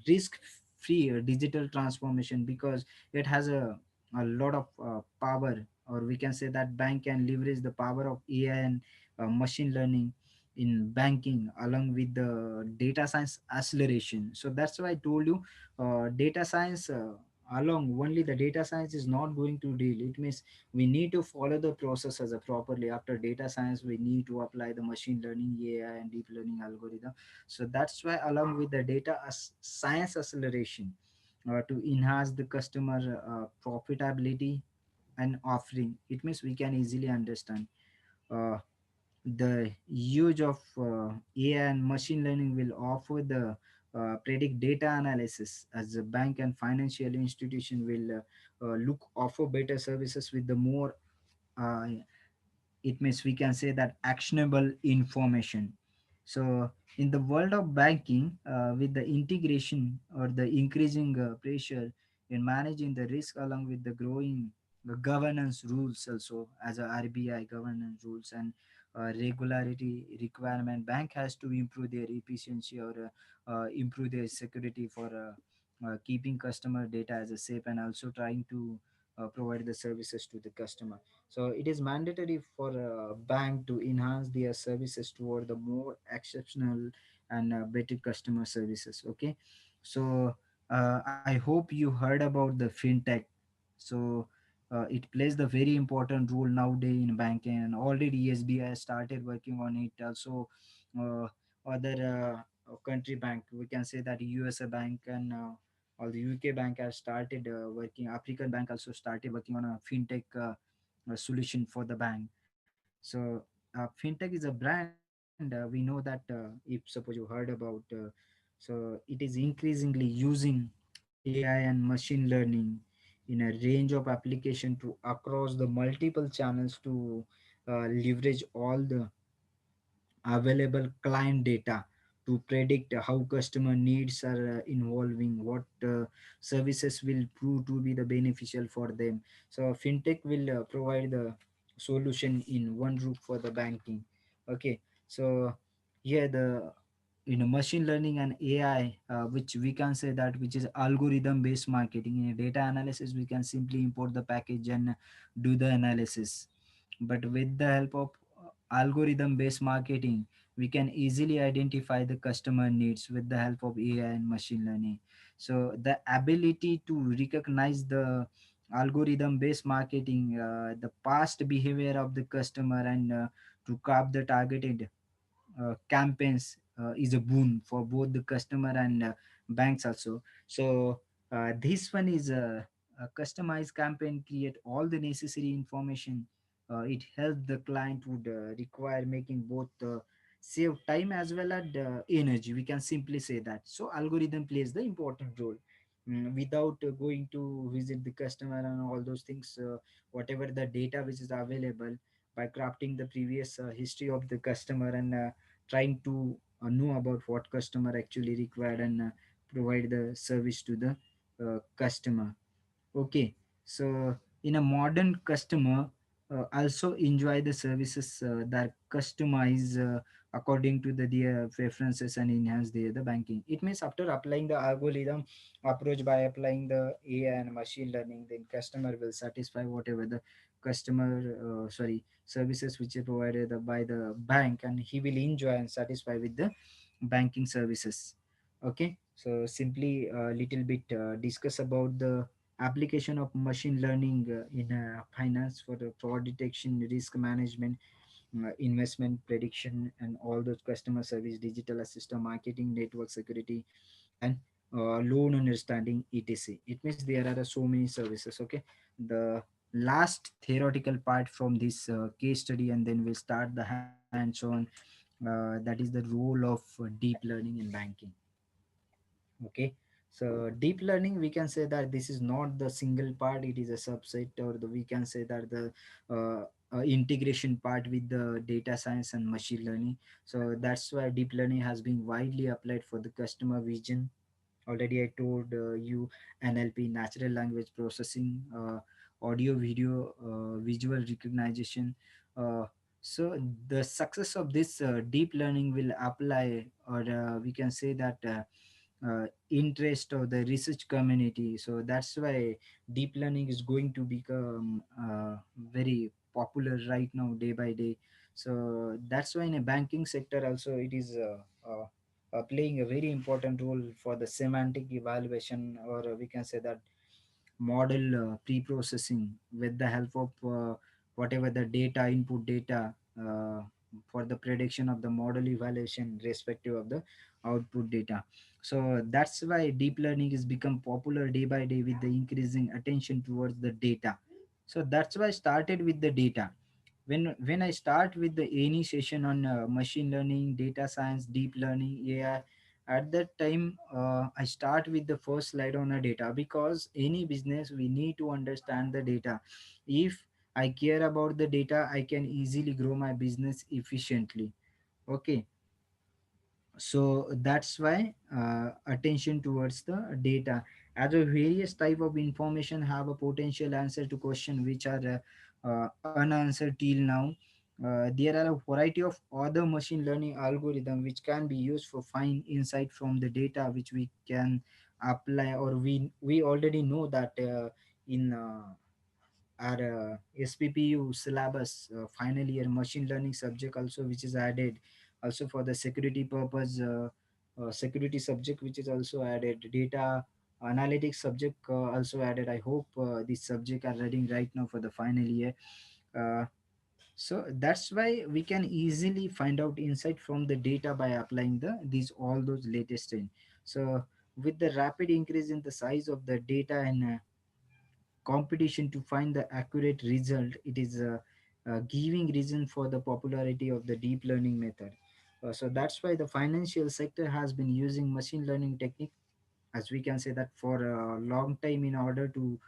risk free digital transformation, because it has a lot of power, or we can say that bank can leverage the power of AI and machine learning in banking along with the data science acceleration. So that's why I told you data science along only the data science is not going to deal. It means we need to follow the process as a properly. After data science we need to apply the machine learning, AI, and deep learning algorithm. So that's why along with the data science acceleration, to enhance the customer profitability and offering. It means we can easily understand uh, the use of AI and machine learning will offer the predict data analysis, as a bank and financial institution will look offer better services with the more uh, it means we can say that actionable information. So in the world of banking, with the integration or the increasing pressure in managing the risk along with the growing governance rules also, as a RBI governance rules and regularity requirement, bank has to improve their efficiency or improve their security for keeping customer data as a safe, and also trying to provide the services to the customer. So it is mandatory for a bank to enhance their services toward the more exceptional and better customer services. Okay, so I hope you heard about the fintech. So it plays the very important role nowadays in banking, and already SBI started working on it. Also, other country bank, we can say that USA bank and all the UK bank has started working, African bank also started working on a fintech solution for the bank. So fintech is a brand. We know that if suppose you heard about, so it is increasingly using AI and machine learning in a range of application to across the multiple channels to leverage all the available client data to predict how customer needs are evolving, what services will prove to be the beneficial for them. So fintech will provide the solution in one roof for the banking. Okay, so here the machine learning and AI, which we can say that which is algorithm based marketing. In data analysis we can simply import the package and do the analysis, but with the help of algorithm based marketing we can easily identify the customer needs with the help of AI and machine learning. So the ability to recognize the algorithm based marketing, the past behavior of the customer, and to carve the targeted campaigns is a boon for both the customer and banks also. So this one is a customized campaign create all the necessary information. It helps the client would require making both save time as well as energy, we can simply say that. So algorithm plays the important role. Without going to visit the customer and all those things, whatever the data which is available, by crafting the previous history of the customer and trying to know about what customer actually required and provide the service to the customer. Okay, so in a modern customer also enjoy the services that customize according to their preferences and enhance the banking. It means after applying the algorithm approach by applying the AI and machine learning, then customer will satisfy whatever the customer services which are provided by the bank, and he will enjoy and satisfy with the banking services. Okay, so simply a little bit discuss about the application of machine learning in finance for the fraud detection, risk management, investment prediction, and all those customer service, digital assistant, marketing, network security, and loan understanding, etc. It means there are so many services. Okay, the last theoretical part from this case study, and then we'll start the hands-on. That is the role of deep learning in banking. Okay, so deep learning, we can say that this is not the single part, it is a subset, or the we can say that the integration part with the data science and machine learning. So that's why deep learning has been widely applied for the customer vision. Already I told you, NLP, natural language processing, audio video visual recognition. uh, so the success of this deep learning will apply, or we can say that interest of the research community. So that's why deep learning is going to become very popular right now, day by day. So that's why in a banking sector also it is playing a very important role for the semantic evaluation, or we can say that model pre-processing with the help of whatever the data input data, for the prediction of the model evaluation respective of the output data. So that's why deep learning is become popular day by day with the increasing attention towards the data. So that's why I started with the data. When I start with the any session on machine learning, data science, deep learning, AI, at that time I start with the first slide on a data, because any business we need to understand the data. If I care about the data, I can easily grow my business efficiently. Okay, so that's why attention towards the data, as a various type of information have a potential answer to question which are unanswered till now. There are a variety of other machine learning algorithm which can be used for find insight from the data which we can apply, or we already know that in our SPPU syllabus, final year machine learning subject also which is added, also for the security purpose, security subject which is also added, data analytics subject also added. I hope these subject are reading right now for the final year. uh, so that's why we can easily find out insight from the data by applying the these all those latest thing. So with the rapid increase in the size of the data and competition to find the accurate result, it is giving reason for the popularity of the deep learning method. So that's why the financial sector has been using machine learning technique, as we can say that, for a long time in order to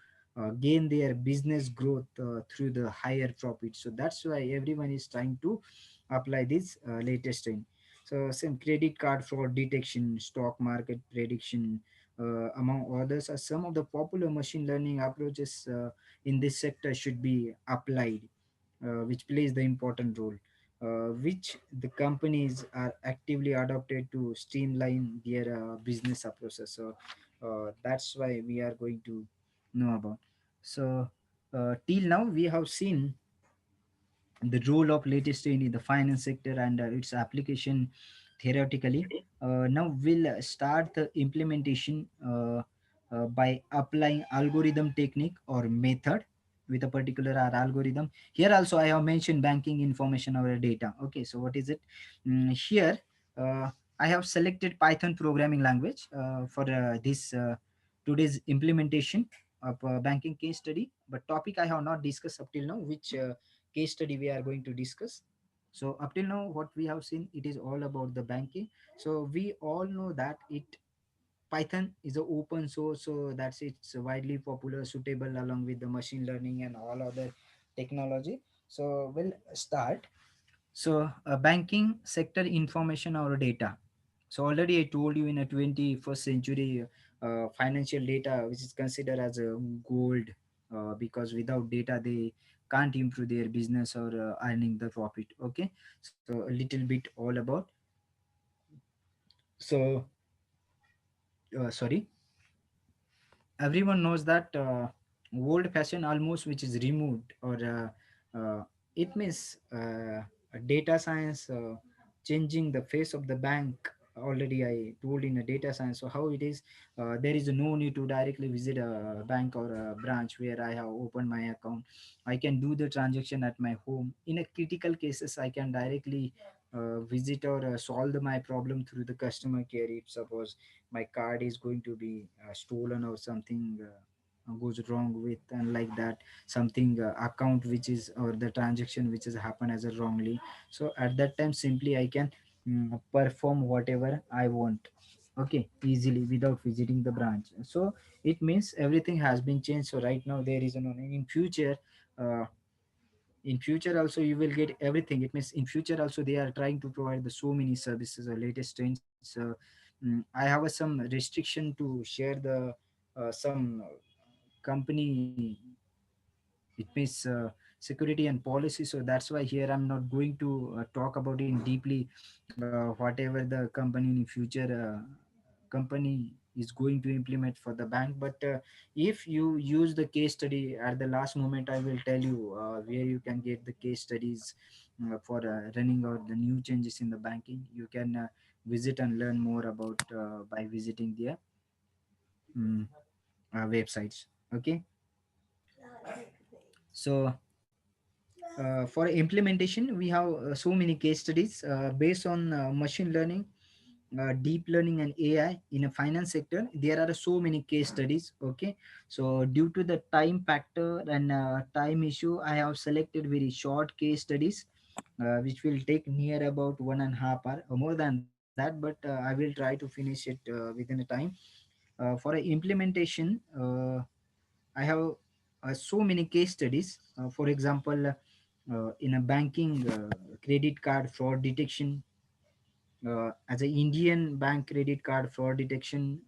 gain their business growth through the higher profit. So that's why everyone is trying to apply this latest trend. So some credit card fraud detection, stock market prediction, among others, are some of the popular machine learning approaches in this sector should be applied, which plays the important role, which the companies are actively adopted to streamline their business process. So that's why we are going to know about. So till now we have seen the role of latest in the finance sector and its application theoretically. Now we'll start the implementation by applying algorithm technique or method with a particular algorithm. Here also I have mentioned banking information or data. Okay, so what is it? Here I have selected Python programming language for this today's implementation of banking case study, but topic I have not discussed up till now, which case study we are going to discuss. So up till now what we have seen, it is all about the banking. So we all know that it Python is a open source, so that's it's widely popular, suitable along with the machine learning and all other technology. So we'll start. So banking sector information or data. So already I told you, in a 21st century, financial data, which is considered as a gold, because without data they can't improve their business or earning the profit. Okay, so a little bit all about. So sorry, everyone knows that old fashioned almost, which is removed, or it means data science changing the face of the bank. Already I told in a data science, so how it is, there is no need to directly visit a bank or a branch where I have opened my account. I can do the transaction at my home. In a critical cases I can directly visit or solve my problem through the customer care. If suppose my card is going to be stolen or something goes wrong with, and like that, something account which is, or the transaction which has happened as a wrongly, so at that time simply I can perform whatever I want, okay, easily without visiting the branch. So it means everything has been changed. So right now there is an in future, uh, in future also you will get everything. It means in future also they are trying to provide the so many services or latest trends. I have some restriction to share the some company, it means security and policy. So that's why here I'm not going to talk about it deeply, whatever the company in future company is going to implement for the bank. But if you use the case study at the last moment, I will tell you where you can get the case studies for running out the new changes in the banking. You can visit and learn more about by visiting their um, websites. Okay, so for implementation we have so many case studies based on machine learning, deep learning and AI in a finance sector. There are so many case studies. Okay, so due to the time factor and time issue, I have selected very short case studies which will take near about 1.5 hour or more than that, but I will try to finish it within a time. For a implementation, I have so many case studies. For example, in a banking, credit card fraud detection, as an Indian bank credit card fraud detection,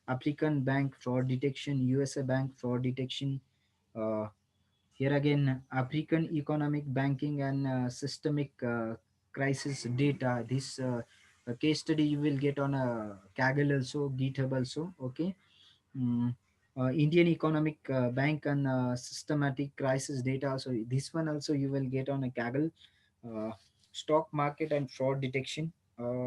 African bank fraud detection, USA bank fraud detection. Uh, Here again, African economic banking and systemic crisis data. This case study you will get on a Kaggle also, GitHub also. Okay. Mm, Indian economic bank and systematic crisis data. So this one also you will get on a Kaggle. Uh, Stock market and fraud detection,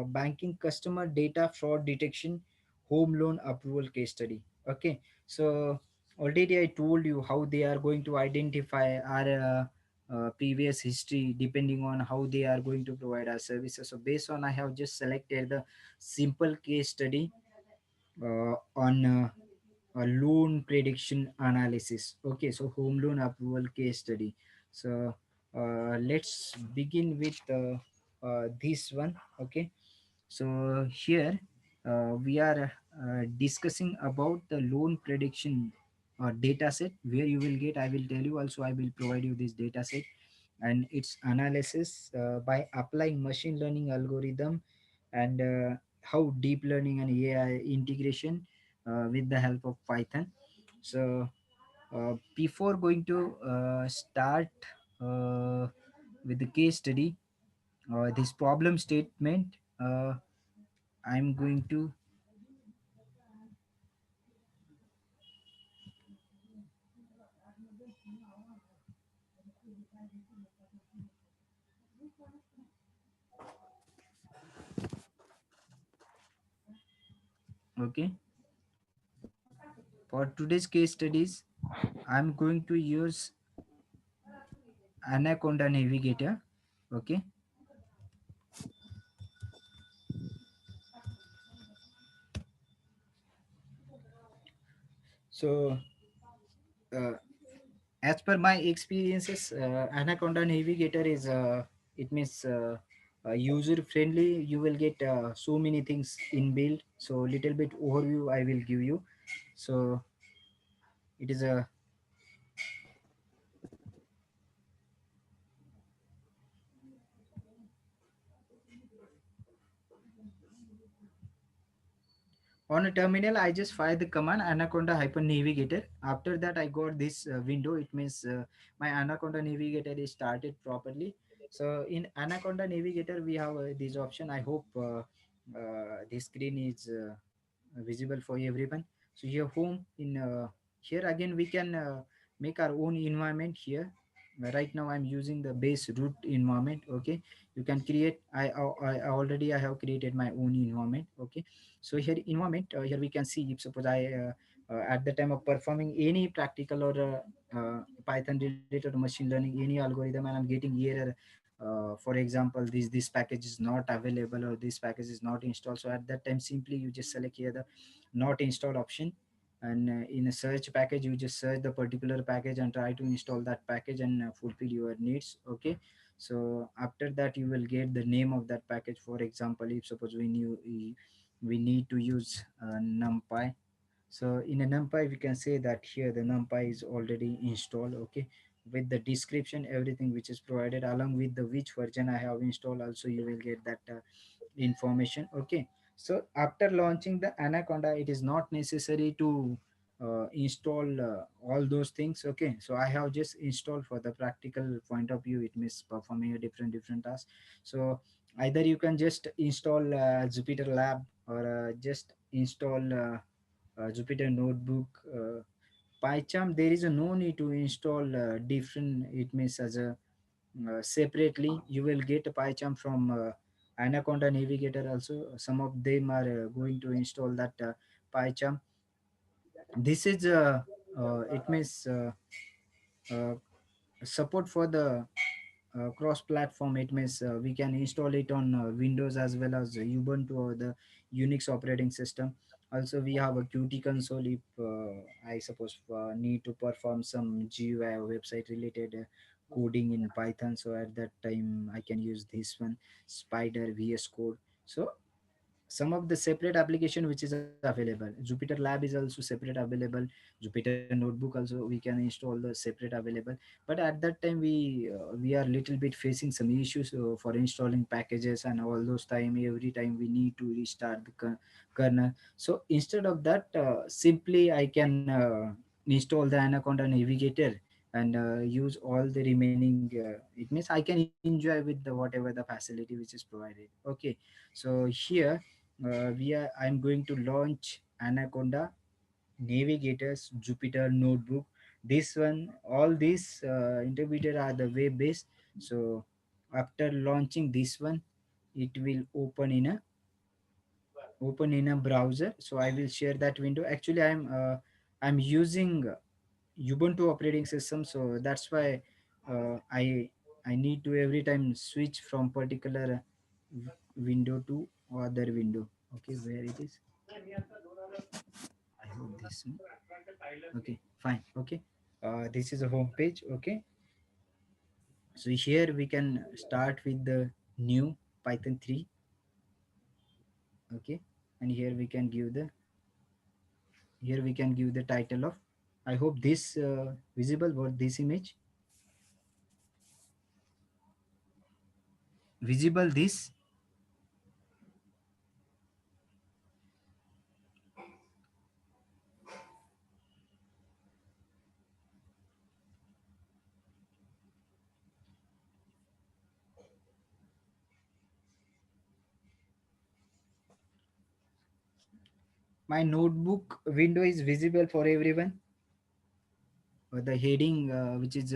banking customer data fraud detection, home loan approval case study. Okay, so already I told you how they are going to identify our previous history depending on how they are going to provide our services. So based on, I have just selected the simple case study on a loan prediction analysis. Okay, so home loan approval case study. So let's begin with this one. Okay, so here we are discussing about the loan prediction data set, where you will get, I will tell you also, I will provide you this data set and its analysis by applying machine learning algorithm, and how deep learning and AI integration with the help of Python. So before going to start uh, with the case study, this problem statement, I'm going to, okay, for today's case studies, I'm going to use Anaconda Navigator. Okay, so uh, as per my experiences, Anaconda Navigator is it means user friendly. You will get so many things inbuilt. So little bit overview I will give you. So it is a, on a terminal, I just fire the command Anaconda hyphen navigator. After that, I got this window. It means my Anaconda navigator is started properly. So in Anaconda navigator, we have this option. I hope the screen is visible for everyone. So here home, in here again we can make our own environment here. Right now I'm using the base root environment. Okay, you can create, I already I have created my own environment. Okay, so here environment, here we can see, if suppose I at the time of performing any practical or Python related machine learning any algorithm, and I'm getting error, for example, this package is not available or this package is not installed. So at that time, simply you just select here the not install option, and in a search package you just search the particular package and try to install that package and fulfill your needs. Okay, so after that you will get the name of that package. For example, if suppose we need to use numpy, so in a numpy we can say that here the numpy is already installed. Okay, with the description, everything which is provided along with the which version I have installed, also you will get that information. Okay, so after launching the Anaconda, it is not necessary to install all those things. Okay, so I have just installed for the practical point of view, it means performing a different task. So either you can just install Jupyter Lab, or just install Jupyter Notebook, PyCharm. There is a no need to install different, it means as a separately. You will get a PyCharm from Anaconda Navigator also. Some of them are going to install that PyCharm. This is it means uh, support for the cross platform. It means we can install it on Windows as well as Ubuntu or the Unix operating system. Also we have a Qt console if I suppose need to perform some GUI or website related coding in Python. So at that time I can use this one, Spider VS Code. So some of the separate application which is available, Jupyter Lab is also separate available, Jupyter Notebook also we can install the separate available. But at that time we are little bit facing some issues for installing packages, and all those time, every time we need to restart the kernel. So instead of that, simply I can install the Anaconda Navigator and use all the remaining it means I can enjoy with the whatever the facility which is provided. Okay, so here I'm going to launch Anaconda Navigators Jupyter Notebook. This one, all these interpreted are the web based. So after launching this one, it will open in a browser. So I will share that window. Actually I'm using Ubuntu operating system, so that's why I need to every time switch from particular window to other window. Okay, where it is? this one. Okay, fine. Okay, this is a home page. Okay, so here we can start with the new Python 3. Okay, and here we can give the title of, I hope this visible, what this image visible, this. My notebook window is visible for everyone, or the heading which is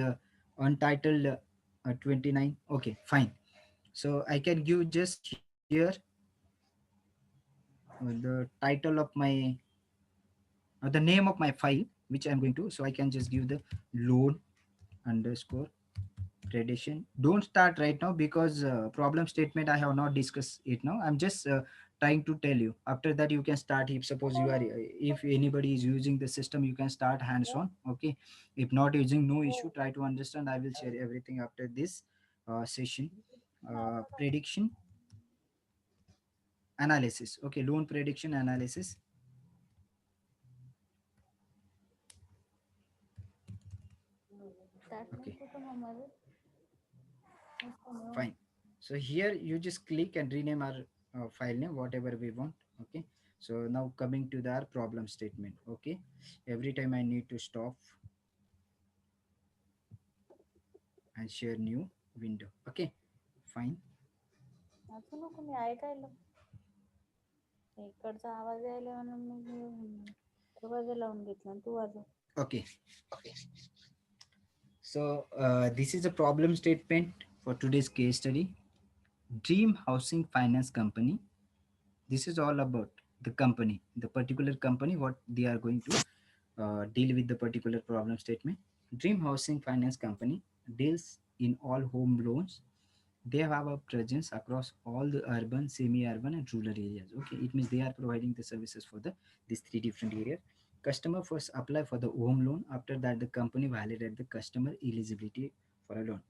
untitled 29. Okay, fine. So I can give just here the title of my the name of my file which I'm going to. So I can just give the loan underscore prediction. Don't start right now because problem statement I have not discussed it now. I'm just trying to tell you. After that you can start. If suppose you are if anybody is using the system, you can start hands on. Okay, if not using, no issue, try to understand. I will share everything after this session. Prediction analysis. Okay, loan prediction analysis. Okay, fine. So here you just click and rename our file name whatever we want. Okay, so now coming to the problem statement. Okay, every time I need to stop and share new window. Okay, fine. वाचू नको मी ऐकायला इकडचा आवाज यायला म्हणून मी दरवाजा लावून घेतला आणि तू वाजव. Okay, so this is a problem statement for today's case study. Dream Housing Finance Company. This is all about the company, the particular company, what they are going to deal with the particular problem statement. Dream Housing Finance Company deals in all home loans. They have a presence across all the urban, semi-urban, and rural areas. Okay, it means they are providing the services for the these three different areas. Customer first apply for the home loan. After that, the company validate the customer eligibility for a loan.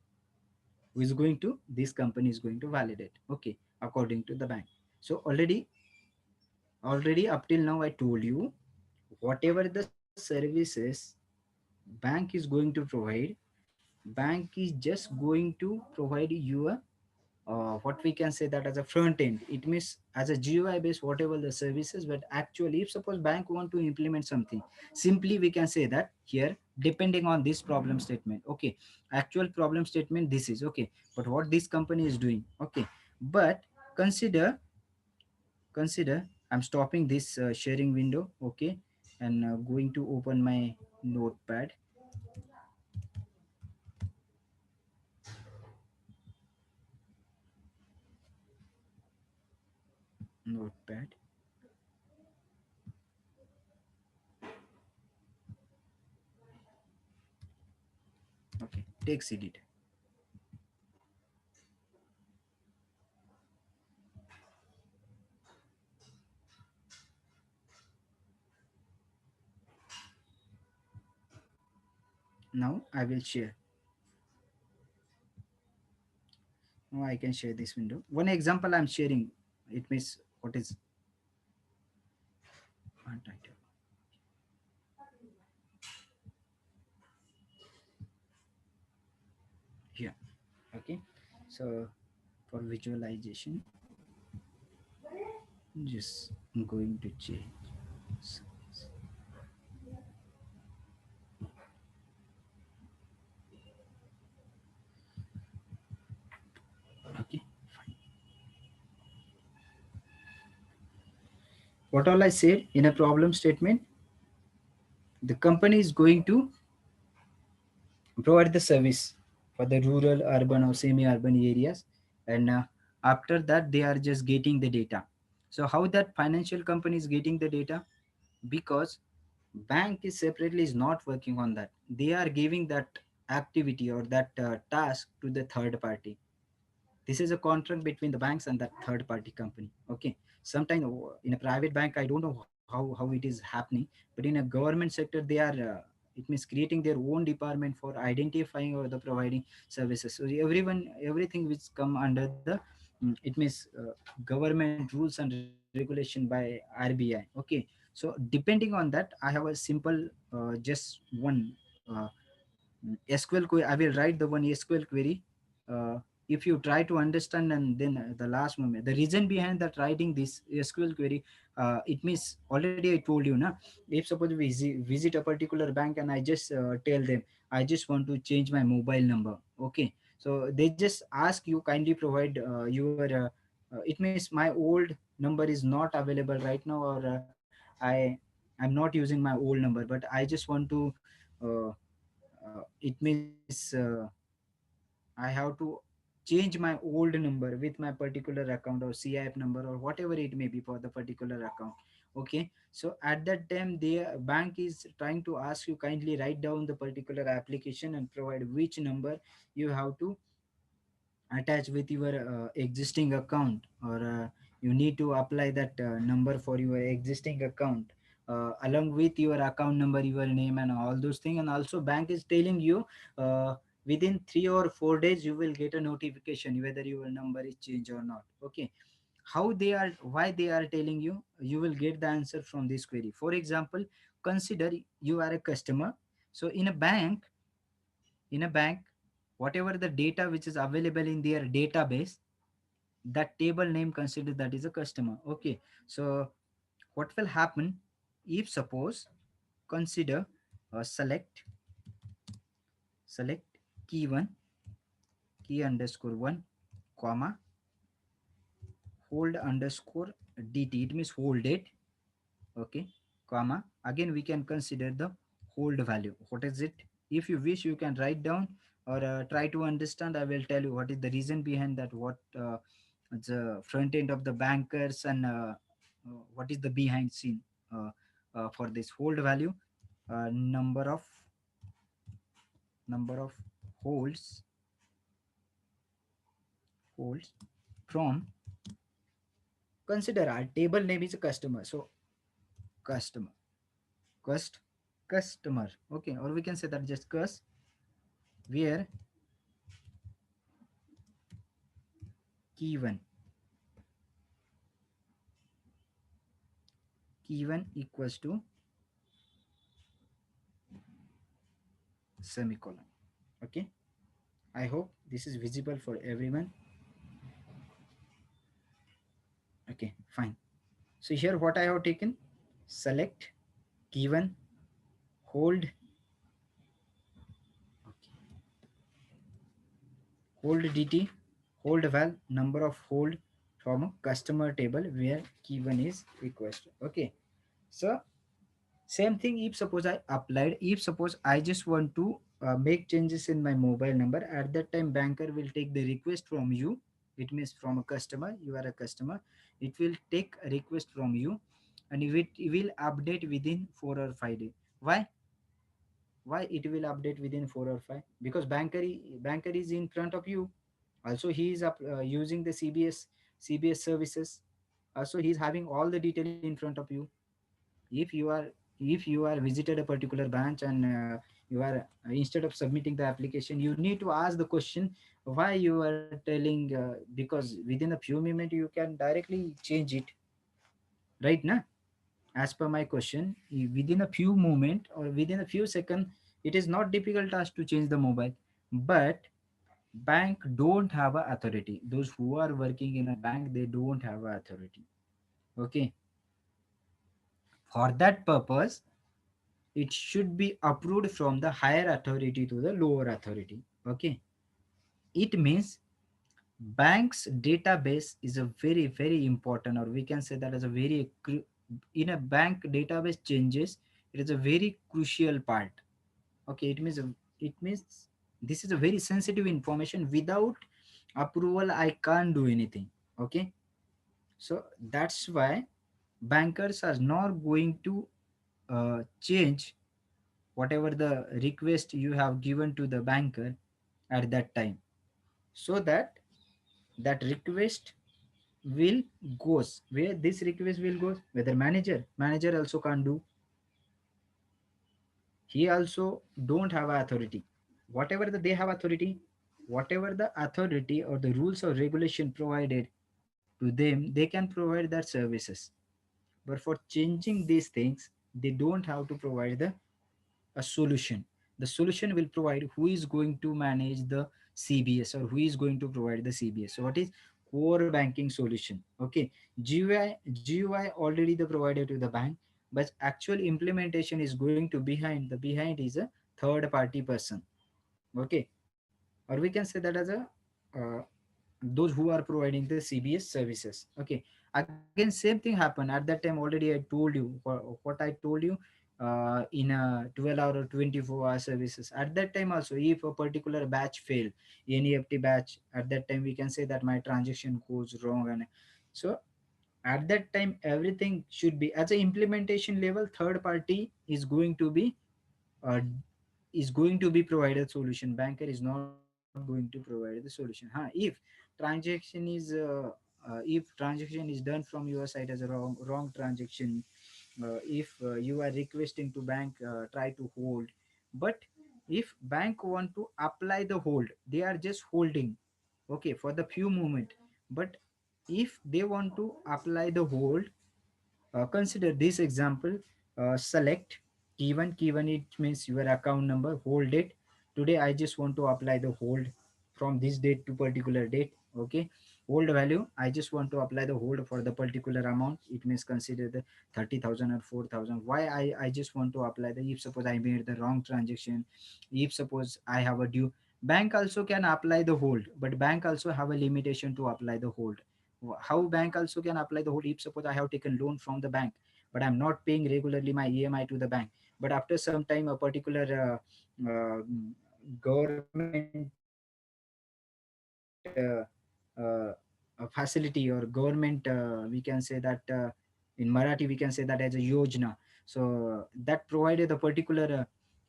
Who is going to? This company is going to validate. Okay, according to the bank. So already up till now I told you whatever the services bank is going to provide, bank is just going to provide you a what we can say that as a front end. It means as a GUI based whatever the services, but actually if suppose bank want to implement something, simply we can say that here depending on this problem statement. Okay, actual problem statement this is okay, but what this company is doing. Okay, but consider I'm stopping this sharing window. Okay, and going to open my notepad. Okay, text edit. Now I will share. Now I can share this window. One example I'm sharing. It means what is untitled. Here. Okay. So for visualization, just I'm going to change. Okay. Fine. What all I said in a problem statement, the company is going to provide the service for the rural, urban, or semi-urban areas, and after that they are just getting the data. So how that financial company is getting the data? Because bank is separately is not working on that. They are giving that activity or that task to the third party. This is a contract between the banks and that third party company. Okay, sometimes in a private bank I don't know how it is happening. But in a government sector, they are it means creating their own department for identifying or the providing services. So everything which come under the it means government rules and regulation by RBI. Okay, so depending on that, I have a simple just one uh, SQL query. I will write the one SQL query. If you try to understand, and then the last moment, the reason behind that writing this SQL query, it means already I told you, na. If suppose we visit a particular bank and I just tell them I just want to change my mobile number. Okay, so they just ask you kindly provide your. It means my old number is not available right now, or I'm not using my old number, but I just want to. It means I have to change my old number with my particular account or CIF number or whatever it may be for the particular account. Okay, so at that time the bank is trying to ask you kindly write down the particular application and provide which number you have to attach with your existing account, or you need to apply that number for your existing account along with your account number, your name and all those things. And also bank is telling you within 3 or 4 days you will get a notification whether your number is changed or not. Okay, how they are, why they are telling you, you will get the answer from this query. For example, consider you are a customer. So in a bank, whatever the data which is available in their database, that table name consider that is a customer. Okay, so what will happen, if suppose consider select key 1, key underscore 1, comma, hold underscore dt, it means hold date. Okay, comma, again we can consider the hold value. What is it? If you wish you can write down, or try to understand. I will tell you what is the reason behind that, what the front end of the bankers, and what is the behind scene uh, for this hold value. Number of holds from, consider our table name is a customer, so customer, cust customer. Okay, or we can say that just cus, where key 1 equals to semicolon. Okay, I hope this is visible for everyone. Okay, fine. So here what I have taken, select key 1, hold, okay, hold dt, hold val, number of hold from a customer table where key 1 is requested. Okay, so same thing, if suppose I applied, if suppose I just want to make changes in my mobile number, at that time banker will take the request from you. It means from a customer, you are a customer, it will take a request from you, and it will update within 4 or 5 days. Why it will update within 4 or 5? Because banker is in front of you. Also he is using the CBS services. Also he is having all the detail in front of you. If you are visited a particular branch, and you are instead of submitting the application, you need to ask the question why you are telling, because within a few minutes you can directly change it, right na? As per my question, within a few moment or within a few seconds, it is not difficult task to change the mobile. But bank don't have a authority. Those who are working in a bank, they don't have a authority. Okay, for that purpose it should be approved from the higher authority to the lower authority. Okay, it means bank's database is a very very important, or we can say that as a in a bank database changes, it is a very crucial part. Okay, it means this is a very sensitive information. Without approval I can't do anything. Okay, so that's why bankers are not going to change whatever the request you have given to the banker at that time, so that that request will goes, where this request will go, whether manager also can't do. He also don't have authority. Whatever the, they have authority, whatever the authority or the rules or regulation provided to them, they can provide that services. But for changing these things, they don't have to provide the a solution. The solution will provide who is going to manage the CBS, or who is going to provide the CBS. So what is core banking solution? Okay, GUI already the provider to the bank, but actual implementation is going to behind. The behind is a third party person. Okay, or we can say that as a uh, those who are providing the CBS services. Okay, again same thing happened at that time. Already I told you what I told you in a 12 hour or 24-hour services. At that time also, if a particular batch fail, NEFT batch, at that time we can say that my transaction goes wrong. And so at that time everything should be as a implementation level, third party uh, is going to be provided solution. Banker is not going to provide the solution. If transaction is if transaction is done from your side as a wrong transaction, if you are requesting to bank try to hold, but if bank want to apply the hold, they are just holding, okay, for the few moment. But if they want to apply the hold, consider this example. Select key one, it means your account number, hold date. Today I just want to apply the hold from this date to particular date. Okay, hold value, I just want to apply the hold for the particular amount. It means consider the 30,000 or 4,000. Why I just want to apply the, if suppose I made the wrong transaction, if suppose I have a due, bank also can apply the hold, but bank also have a limitation to apply the hold. How bank also can apply the hold? If suppose I have taken loan from the bank, but I'm not paying regularly my EMI to the bank, but after some time a particular government a facility or government, we can say that in Marathi we can say that as a yojana. So that provided a particular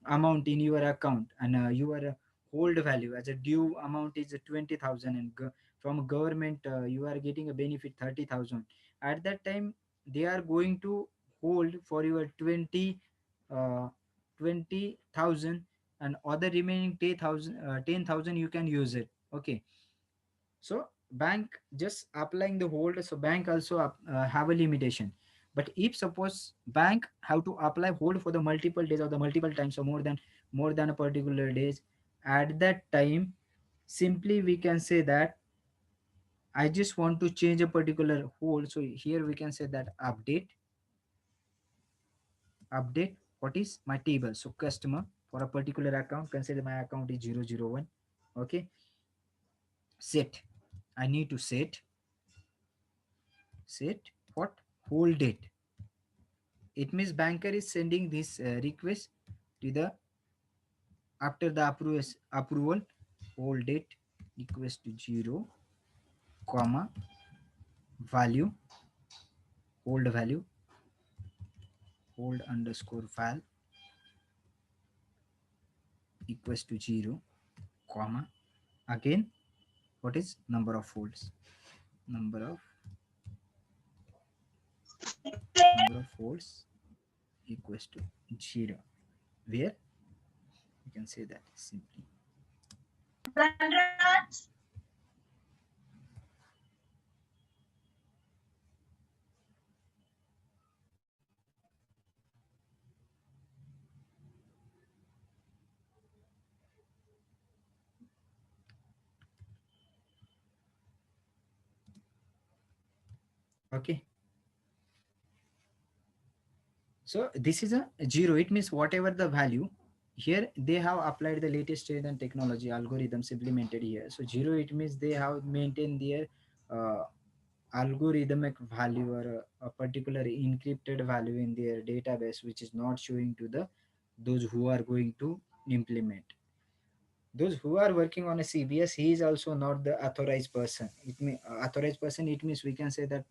amount in your account, and your hold value as a due amount is 20,000, and from government you are getting a benefit 30,000. At that time they are going to hold for your uh, 20,000, and other remaining 10,000 10,000 you can use it. Okay, so bank just applying the hold, so bank also have a limitation. But if suppose bank have to apply hold for the multiple days or the multiple times, or more than a particular days, at that time simply we can say that I just want to change a particular hold. So here we can say that update what is my table. So customer for a particular account, consider my account is 001. Okay, set, I need to set what, hold date. It means banker is sending this request to the, after the approval, hold date equals to 0 comma value, hold value, hold underscore val equals to 0 comma, again what is number of holds, number of holds equals to 0, where you can say that simply. Okay, so this is a 0. It means whatever the value, here they have applied the latest trade and technology algorithms implemented here. So 0, it means they have maintained their uh, algorithmic value, or a particular encrypted value in their database, which is not showing to the those who are going to implement. Those who are working on a CBS, he is also not the authorized person. It mean authorized person, it means we can say that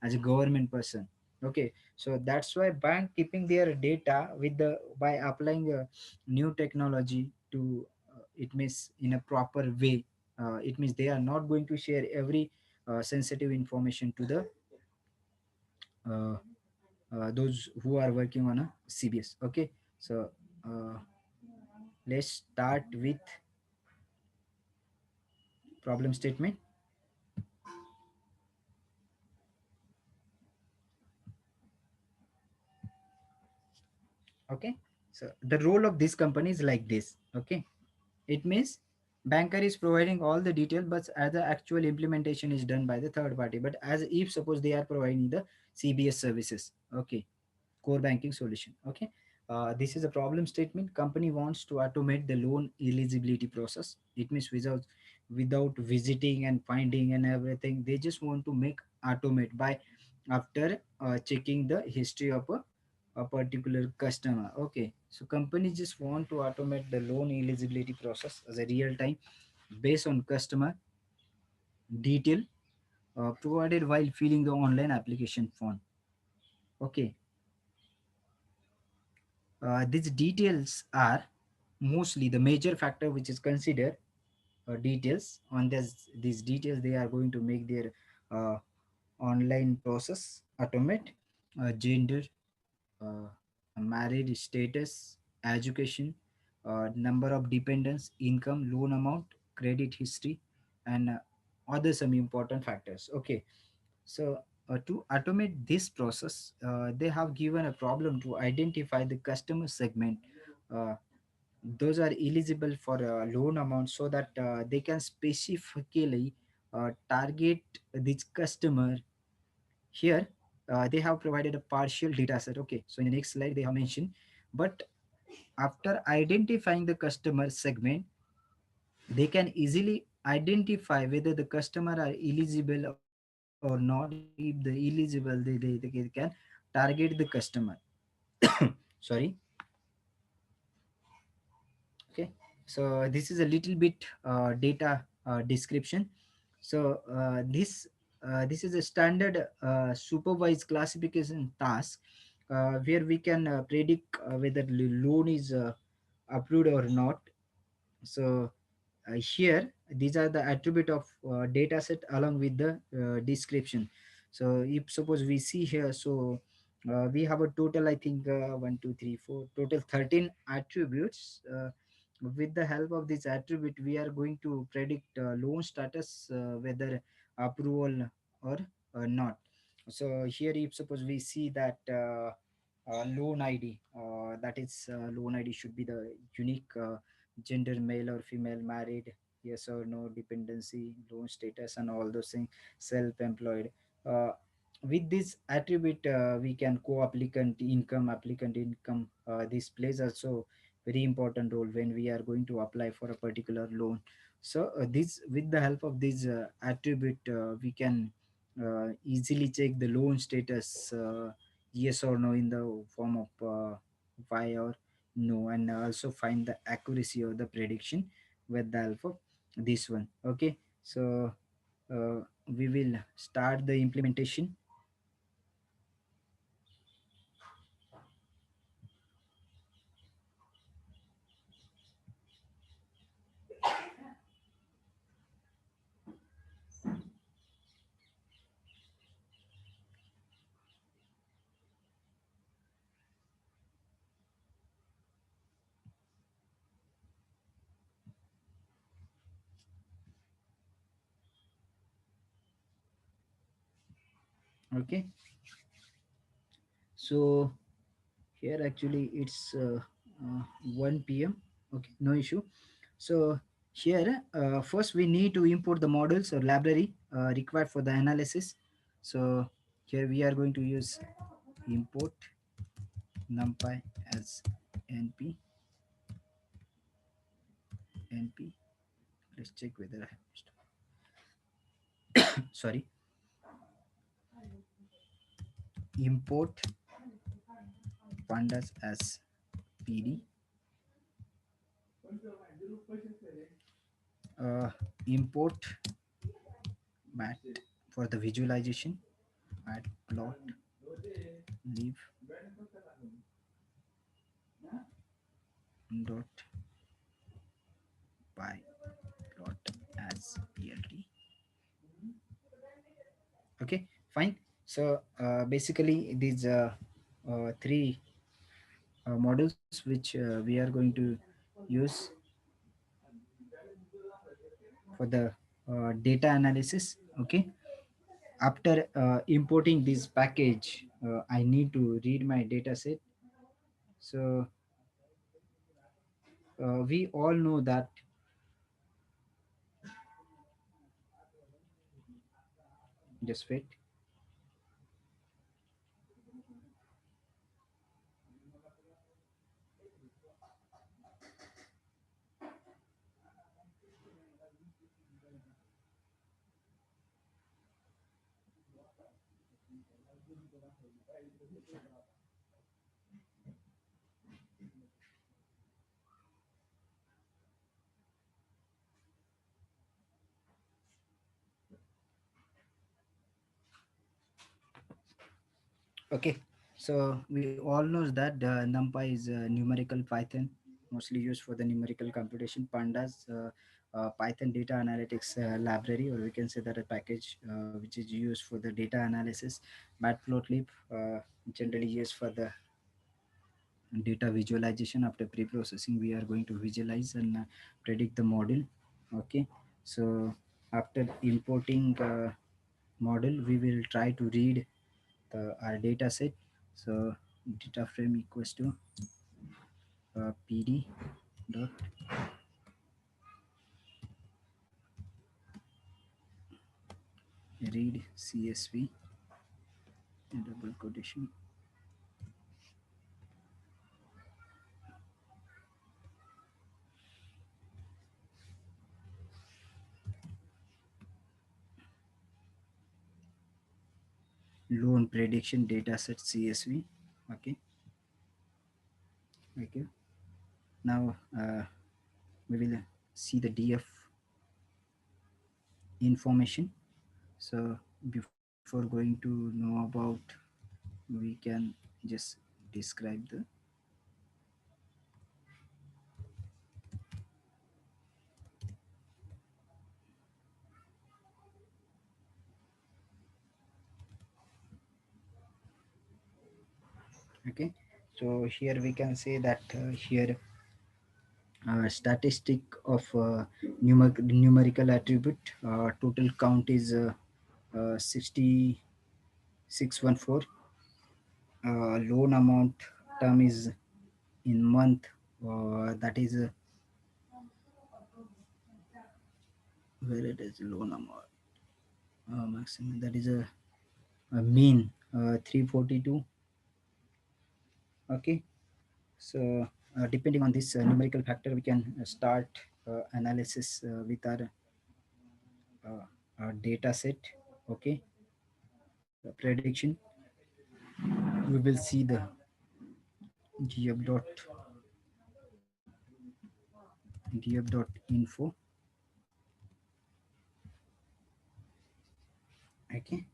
as a government person. Okay, so that's why bank keeping their data with the, by applying a new technology to it means in a proper way. It means they are not going to share every sensitive information to the uh, those who are working on a CBS. Okay, so uh, let's start with problem statement. Okay, so the role of this company is like this. Okay, it means banker is providing all the detail, but as the actual implementation is done by the third party. But as if suppose they are providing the CBS services. Okay, core banking solution. Okay, this is a problem statement. Company wants to automate the loan eligibility process. It means without visiting and finding and everything, they just want to make automate by after checking the history of a particular customer. Okay, so companies just want to automate the loan eligibility process as a real time based on customer detail provided while filling the online application form. Okay, these details are mostly the major factor which is considered details on these details. They are going to make their uh, online process automate. Gender, uh, married status, education, number of dependents, income, loan amount, credit history, and other some important factors. Okay, so to automate this process, they have given a problem to identify the customer segment. Uh, those are eligible for a loan amount so that they can specifically target this customer. Here they have provided a partial data set. Okay, so in the next slide they have mentioned, but after identifying the customer segment, they can easily identify whether the customer are eligible or not. If the eligible, they can target the customer. Sorry. Okay, so this is a little bit data description. So this is a standard supervised classification task where we can predict whether the loan is approved or not. So here these are the attribute of data set along with the description. So if suppose we see here, so we have a total, I think 1 2 3 4, total 13 attributes. With the help of this attribute we are going to predict loan status, whether approval or not. So here if suppose we see that loan ID, that is loan ID should be the unique gender, male or female, married, yes or no, dependency, loan status, and all those things, self-employed. uh, with this attribute we can applicant income. This plays also very important role when we are going to apply for a particular loan. So this, with the help of this attribute, we can easily check the loan status, yes or no, in the form of y or no, and also find the accuracy of the prediction with the help of this one. Okay, so we will start the implementation. Okay, so here actually it's 1 p.m. Okay, no issue. So here first we need to import the models or library required for the analysis. So here we are going to use import numpy as np. Let's check whether I have sorry, import pandas as pd, import mat for the visualization, plot leave dot by plot as plt. Okay, fine. So basically these three models which we are going to use for the data analysis. Okay, after importing this package, I need to read my data set. So we all know that, just wait. Okay, so we all know that NumPy is a numerical Python, mostly used for the numerical computation. Pandas, Python data analytics library, or we can say that a package which is used for the data analysis. Matplotlib, generally used for the data visualization. After pre-processing, we are going to visualize and predict the model. Okay, so after importing model, we will try to read our data set. So data frame equals to pd dot read csv, double quotation, loan prediction dataset csv. Okay, okay. Now we will see the df information. So before going to know about, we can just describe the, okay. So here we can say that here statistic of numerical attribute, total count is 6614. Loan amount term is in month, that is where it is loan amount maximum, that is a mean 342. Okay, so depending on this numerical factor, we can start analysis with our data set. Okay, the prediction, we will see the df.info. Okay,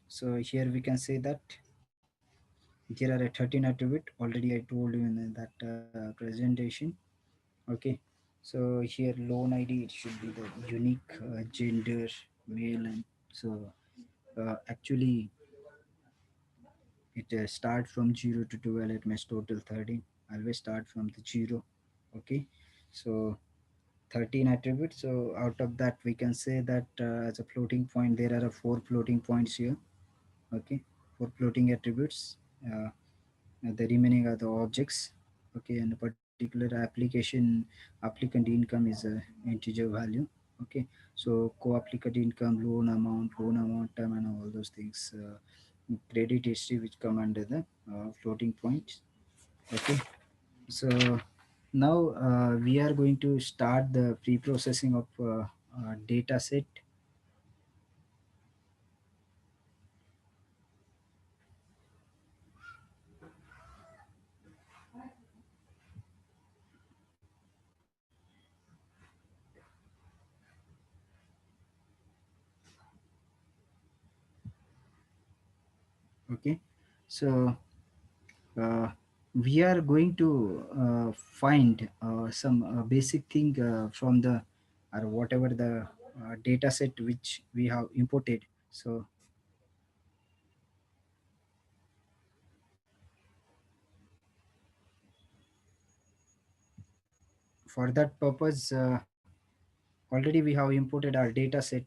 so here we can say that there are a 13 attribute, already I told you in that presentation. Okay, so here loan id, it should be the unique gender, male, and so actually it start from 0 to 12, it makes total 13. Always start from the 0. Okay, so 13 attributes. So out of that, we can say that as a floating point, there are four floating points here. Okay, four floating attributes. The remaining are the objects. Okay, and a particular application, applicant income is a integer value. Okay, so co-applicant income, loan amount term, and all those things. Credit history, which come under the floating points. Okay, so now we are going to start the pre-processing of data set. Okay, so uh, we are going to find some basic thing from the, or whatever the data set which we have imported. So for that purpose, already we have imported our data set,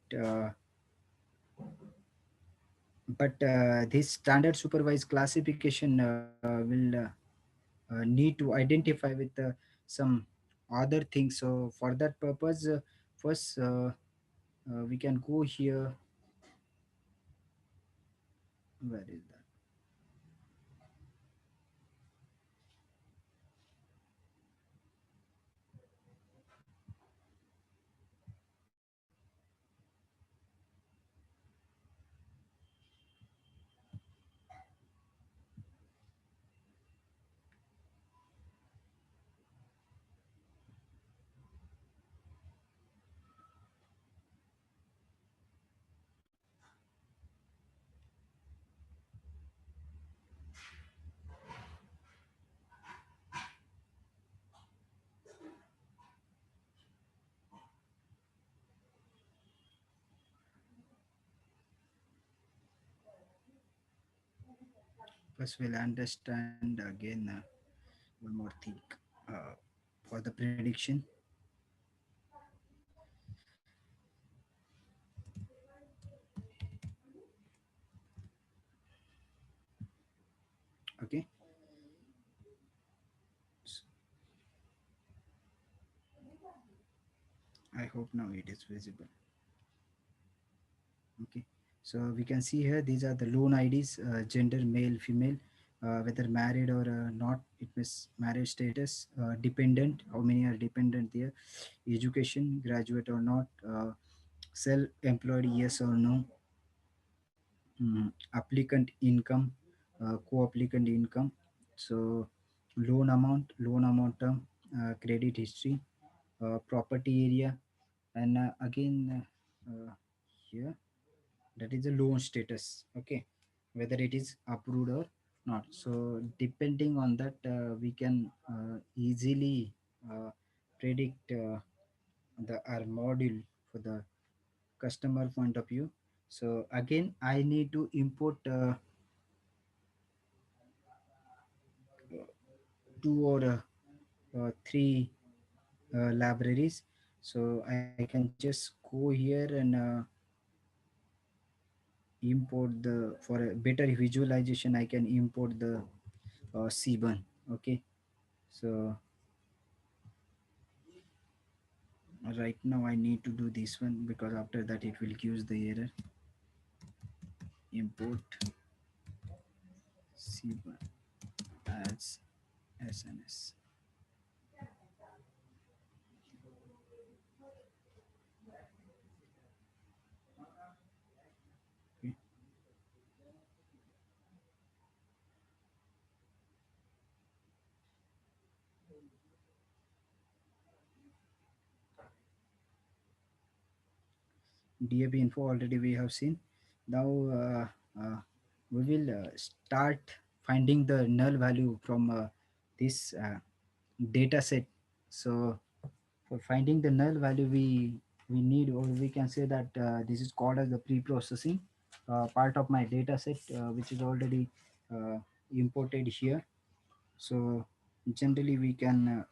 but this standard supervised classification will need to identify with some other things. So for that purpose, first we can go here. Where is that? First we'll understand again one more thing uh, for the prediction. Okay. S- I hope now it is visible. Okay, so we can see here these are the loan IDs, gender male, female, whether married or not. It means marriage status, dependent, how many are dependent there, education, graduate or not, self-employed, yes or no, applicant income, co-applicant income, so loan amount term, credit history, property area, and again here that is the loan status. Okay, whether it is approved or not. So depending on that, we can easily predict the our module for the customer point of view. So again I need to import two or three libraries. So I can just go here and import the, for a better visualization I can import the C1. Okay, so right now I need to do this one because after that it will give the error. Import C1 as SNS. Okay. DAB info already we have seen. Now we will start finding the null value from this data set. So for finding the null value, we need, or we can say that this is called as the pre-processing part of my data set, which is already imported here. So generally we can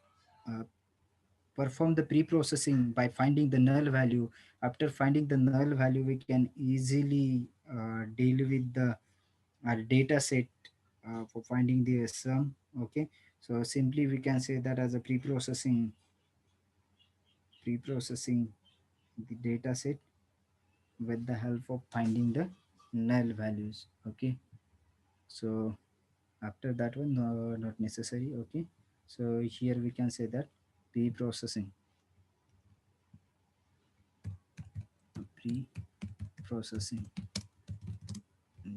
perform the pre-processing by finding the null value. After finding the null value, we can easily deal with the our data set for finding the sum. Okay, so simply we can say that as a pre-processing the data set with the help of finding the null values. Okay, so after that one, no, not necessary. Okay, so here we can say that pre-processing pre-processing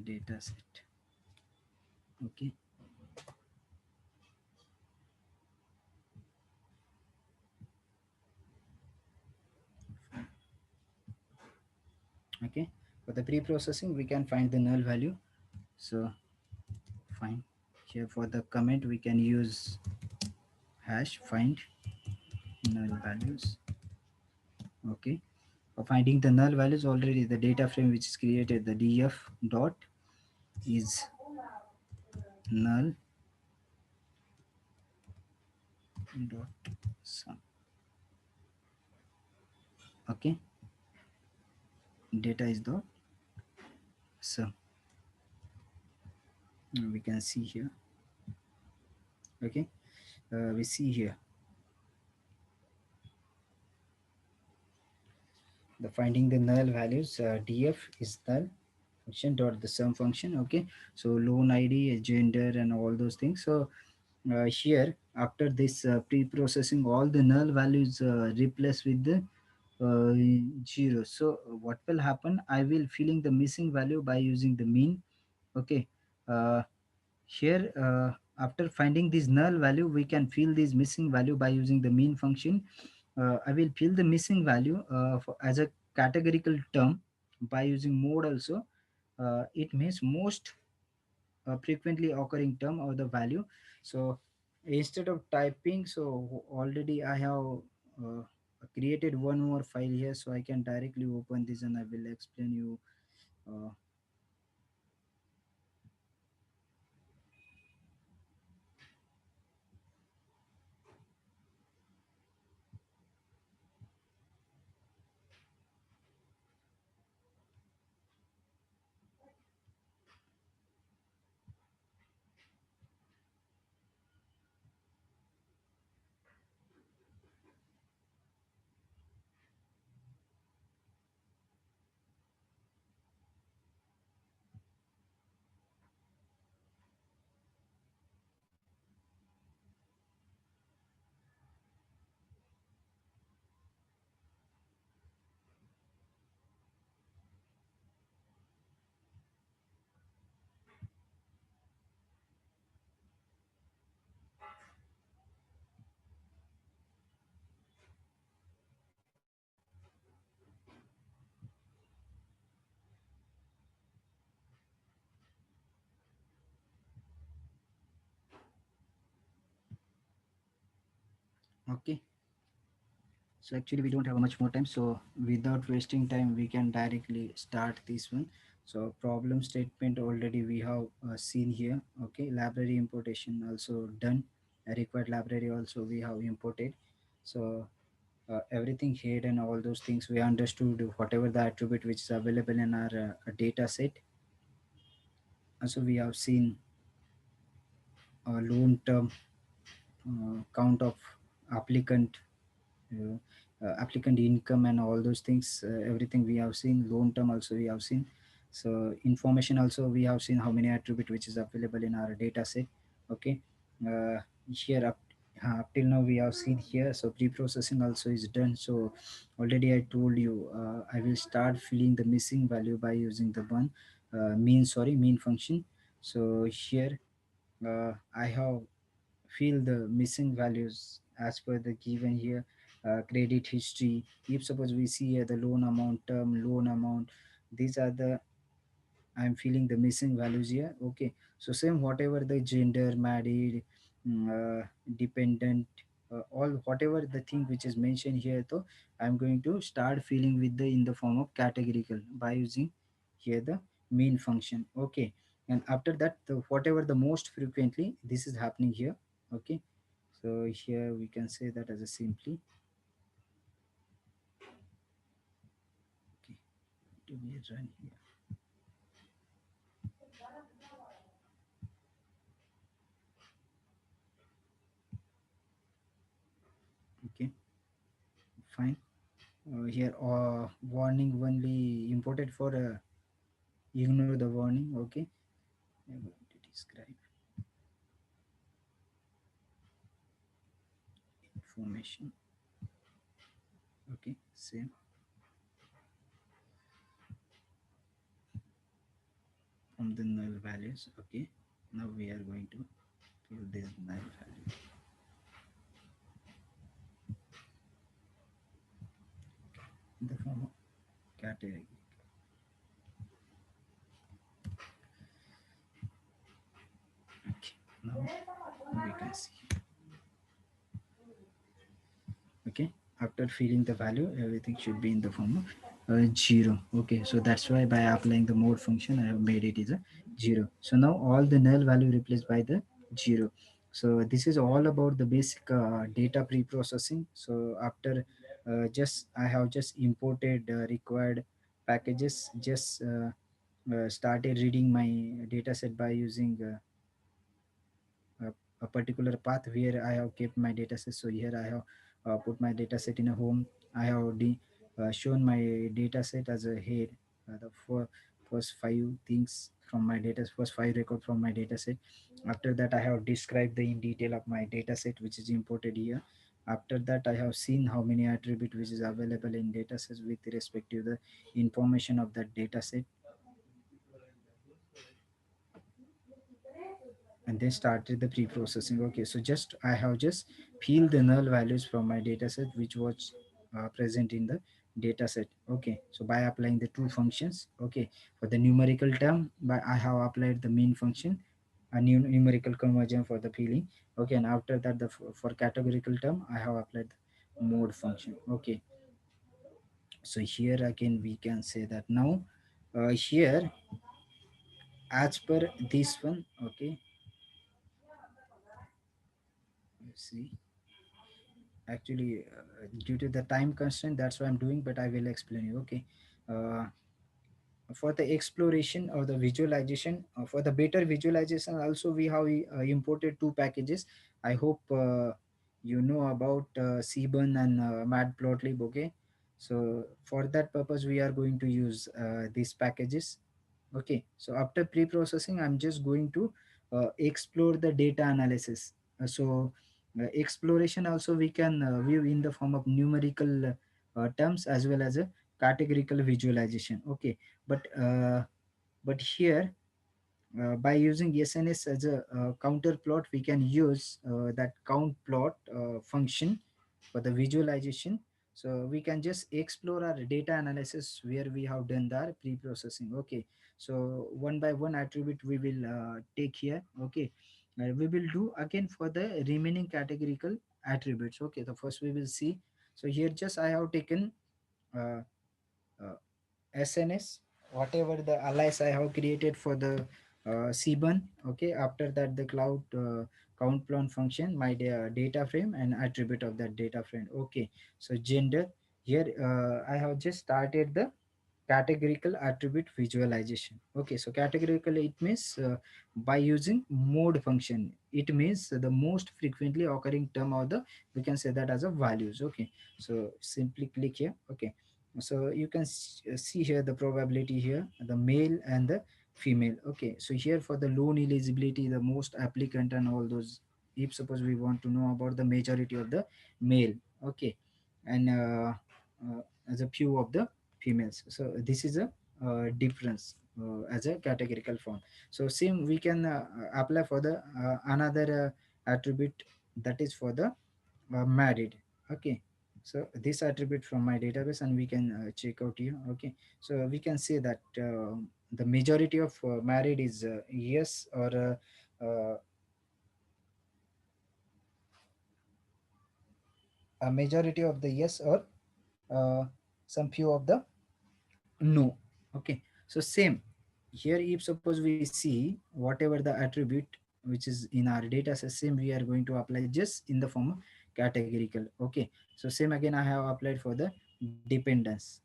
data set. Okay, okay, for the pre-processing we can find the null value. So fine, here for the comment we can use hash find null values. Okay, for finding the null values, already the data frame which is created, the df dot is null dot sum. Okay, data is the sum. We can see here. Okay, we see here the finding the null values. Df is null function dot the sum function. Okay, so loan id, gender, and all those things. So here after this pre-processing, all the null values replaced with the uh, 0. So what will happen, I will filling the missing value by using the mean. Okay, uh, here after finding this null value, we can fill this missing value by using the mean function. I will fill the missing value as a categorical term by using mode also. It means most frequently occurring term or the value. So instead of typing, so already I have uh, created one more file here, so I can directly open this and I will explain you. uh, okay, so actually we don't have much more time, so without wasting time we can directly start this one. So problem statement already we have seen here. Okay, library importation also done. A required library also we have imported. So everything here and all those things we understood, whatever the attribute which is available in our data set. Also we have seen loan term, count of applicant, uh, applicant income and all those things. Everything we have seen. Loan term also we have seen. So information also we have seen, how many attribute which is available in our data set. Okay, here up till now we have seen here. So pre-processing also is done. So already I told you, I will start filling the missing value by using the one mean function. So here I have fill the missing values as per the given here. Credit history, if suppose we see here the loan amount, term loan amount, these are the, I'm filling the missing values here. Okay, so same whatever the gender, married, dependent, all whatever the thing which is mentioned here, so I'm going to start filling with the in the form of categorical by using here the mean function. Okay, and after that the whatever the most frequently, this is happening here. Okay, so here we can say that as a simply. Okay, to be run here. Okay, fine. Here warning only imported for ignore the warning. Okay, I'm going to describe information. Okay, same from the null values. Okay, now we are going to fill this null value in the form of category. Okay, now we can see. Okay, after filling the value, everything should be in the form of 0. Okay, so that's why by applying the mode function I have made it is a 0. So now all the null value replaced by the 0. So this is all about the basic data pre-processing. So after just I have just imported required packages, just started reading my data set by using a particular path where I have kept my data set. So here I have put my data set in a home. I have shown my data set as a head, the first five things from my data, first five record from my data set. After that, I have described the in detail of my data set, which is imported here. After that, I have seen how many attribute which is available in data sets with respect to the information of that data set, and then started the pre-processing. Okay, so just I have just peeled the null values from my data set which was present in the data set. Okay, so by applying the two functions, okay, for the numerical term, by I have applied the mean function, a new numerical conversion for the peeling. Okay, and after that, the for categorical term, I have applied the mode function. Okay, so here again we can say that now here, as per this one, okay, let's see. Actually, due to the time constraint, that's what I'm doing, but I will explain you. Okay, uh, for the exploration or the visualization, for the better visualization also, we have imported two packages. I hope you know about cburn and matplotlib. Okay, so for that purpose we are going to use these packages. Okay, so after pre-processing, I'm just going to explore the data analysis. So exploration also we can view in the form of numerical terms as well as a categorical visualization. Okay, but here by using SNS as a counter plot, we can use that count plot function for the visualization. So we can just explore our data analysis where we have done the pre-processing. Okay, so one by one attribute we will take here. Okay, we will do again for the remaining categorical attributes. Okay, the first we will see. So here just I have taken uh, uh, SNS, whatever the alias I have created for the cburn. Okay, after that the cloud count plan function, my data frame and attribute of that data frame. Okay, so gender, here I have just started the categorical attribute visualization. Okay, so categorical, it means by using mode function, it means the most frequently occurring term of the, we can say that as a values. Okay, so simply click here. Okay, so you can see here the probability here, the male and the female. Okay, so here for the loan eligibility, the most applicant and all those, if suppose we want to know about the majority of the male. Okay, and as a few of the females. So this is a difference as a categorical form. So same we can apply for the another attribute, that is for the married. Okay, so this attribute from my database, and we can check out here. Okay, so we can say that the majority of married is yes, or a majority of the yes, or uh, some few of the no. Okay, so same here, if suppose we see whatever the attribute which is in our data set, same we are going to apply just in the form of categorical. Okay, so same again I have applied for the dependence.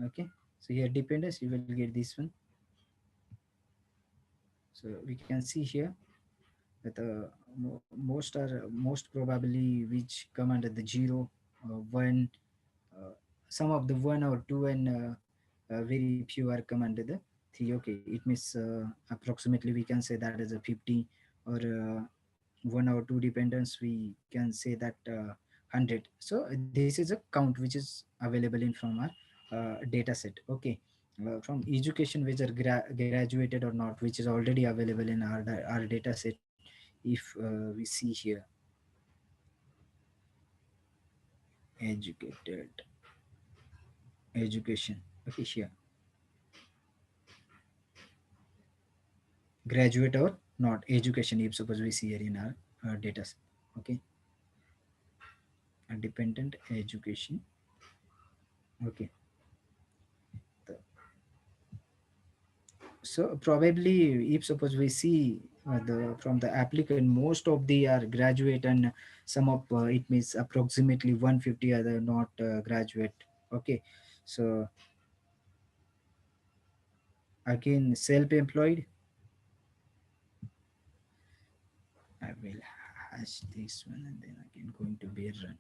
Okay, so here dependence, you will get this one. So we can see here that most probably which come under the 0, 1, uh, some of the 1 or 2, and very few are come under the 3. Okay, it means approximately we can say that as a 50, or 1 or 2 dependents we can say that 100. So this is a count which is available in from our data set. Okay, from education, whether graduated or not, which is already available in our data set. If we see here, educated, education. Okay, here graduate or not, education, if suppose we see here in our data set. Okay, a dependent education. Okay, the, so probably if suppose we see the from the applicant, most of the are graduate, and some of it means approximately 150 are the not graduate. Okay, so again self-employed, I will hash this one and then again going to be run.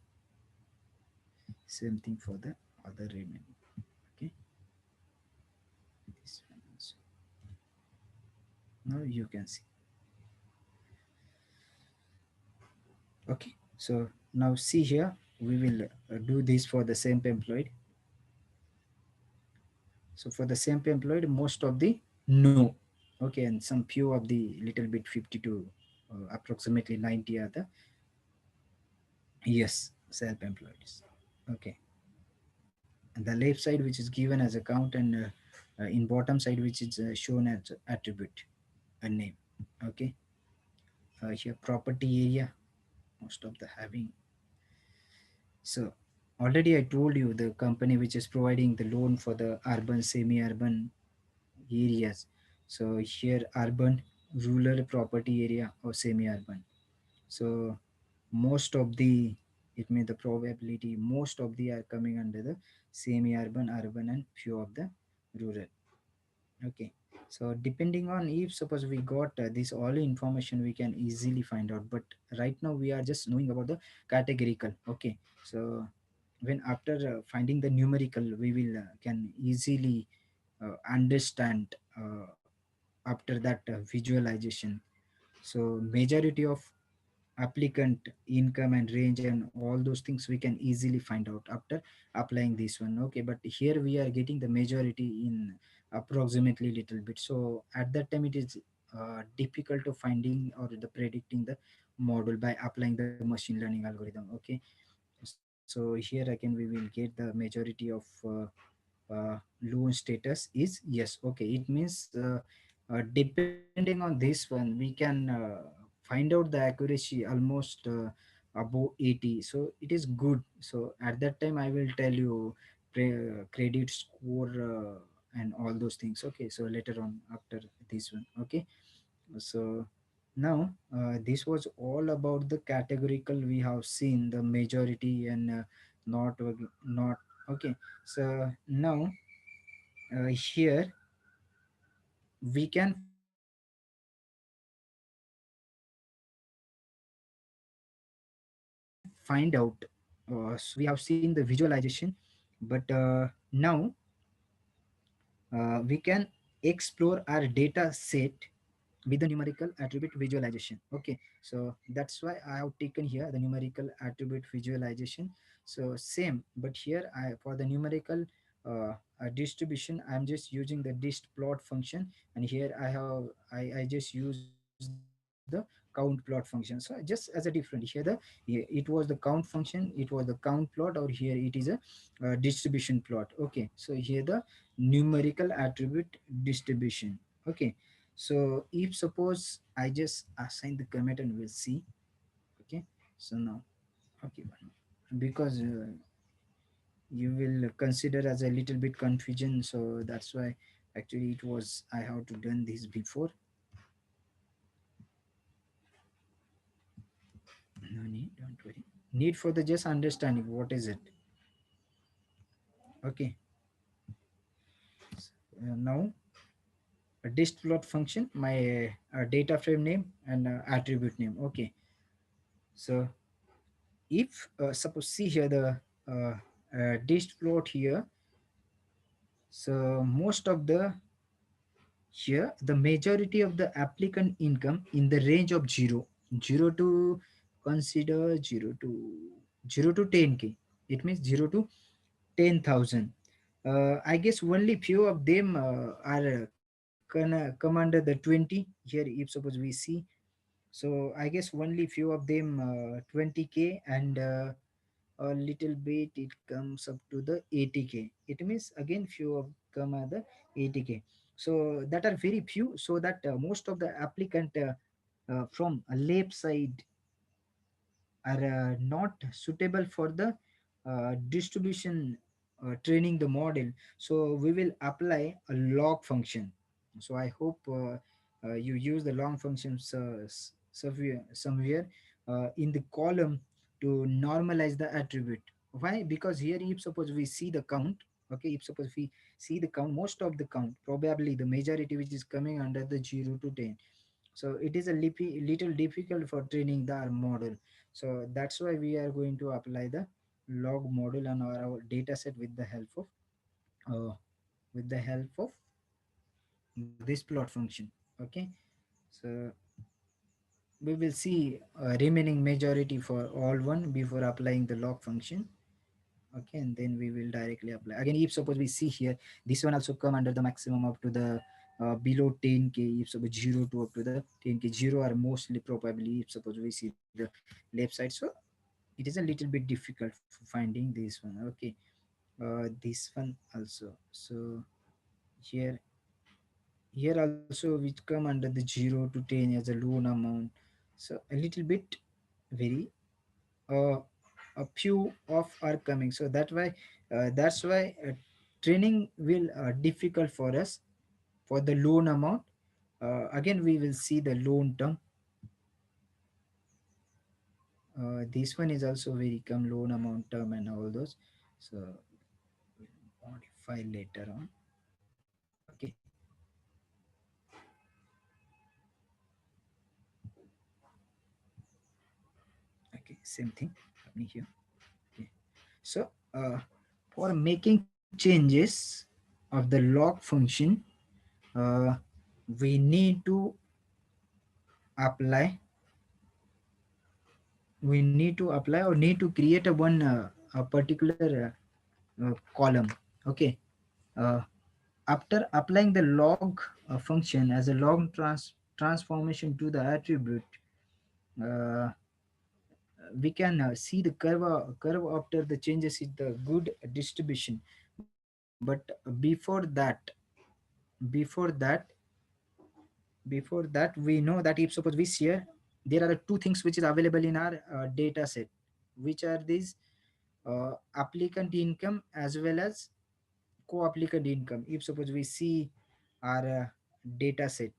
Same thing for the other remaining. Okay, this one also. Now you can see. Okay, so now see here, we will do this for the same employed. So for the same employed, most of the no. Okay, and some few of the little bit 50 to approximately 90 are the yes, self-employed. Okay, and the left side which is given as account, and in bottom side which is shown as attribute, a name. Okay, here property area, most of the having. So already I told you the company which is providing the loan for the urban, semi-urban areas. So here urban, rural property area or semi-urban. So most of the, it may the probability most of the are coming under the semi-urban, urban, and few of the rural. Okay, so depending on, if suppose we got this all information, we can easily find out, but right now we are just knowing about the categorical. Okay, so when after finding the numerical, we will can easily understand after that visualization. So majority of applicant income and range and all those things we can easily find out after applying this one. Okay, but here we are getting the majority in approximately little bit, so at that time it is difficult to finding or the predicting the model by applying the machine learning algorithm. Okay, so here again we will get the majority of loan status is yes. Okay, it means depending on this one we can find out the accuracy almost above 80, so it is good. So at that time I will tell you credit score and all those things. Okay, so later on after this one. Okay, so now this was all about the categorical. We have seen the majority and not. Okay, so now here we can find out so we have seen the visualization, but now we can explore our data set with the numerical attribute visualization. Okay, so that's why I have taken here the numerical attribute visualization. So same, but here for the numerical distribution I'm just using the dist plot function, and here I just use the count plot function. So just as a different here, it was the count function, it was the count plot, or here it is a distribution plot. Okay, so here the numerical attribute distribution. Okay, so if suppose I just assign the commit and we'll see. Okay, so now, okay, because you will consider as a little bit confusion, so that's why actually it was I have to done this before. No need, don't worry. Need for the just understanding what is it. Okay, now a dist plot function, my data frame name and attribute name. Okay, so if suppose see here the dist plot here. So most of the here the majority of the applicant income in the range of 0 to consider 0 to 10k. It means 0 to 10,000. I guess only few of them are come under the 20 here. If suppose we see, so I guess only few of them 20k, and a little bit it comes up to the 80k. It means again few of come are the 80k. So that are very few, so that most of the applicant from a left side are not suitable for the distribution training the model. So we will apply a log function. So I hope you use the long functions somewhere in the column to normalize the attribute. Why? Because here if suppose we see the count, okay, if suppose we see the count, most of the count, probably the majority which is coming under the 0 to 10, so it is a little difficult for training the model. So that's why we are going to apply the log model on our data set with the help of uh, this plot function. Okay, so we will see remaining majority for all one before applying the log function. Okay, and then we will directly apply again. If suppose we see here, this one also come under the maximum up to the below 10k. If suppose 0 to up to the 10k, 0 are mostly probably, if suppose we see the left side, so it is a little bit difficult for finding this one. Okay, this one also. So here also which come under the 0 to 10 as a loan amount, so a little bit very uh, a few of are coming, so that's why training will difficult for us for the loan amount. Again we will see the loan term. This one is also very come loan amount term and all those, so we'll modify later on. Okay, okay, same thing happening here. Okay, so for making changes of the log function, uh, we need to apply or need to create a particular column. Okay, uh, after applying the log function as a log transformation to the attribute, uh, we can see the curve after the changes is the good distribution. But before that before that we know that if suppose we share, there are two things which is available in our data set, which are these applicant income as well as co-applicant income. If suppose we see our data set,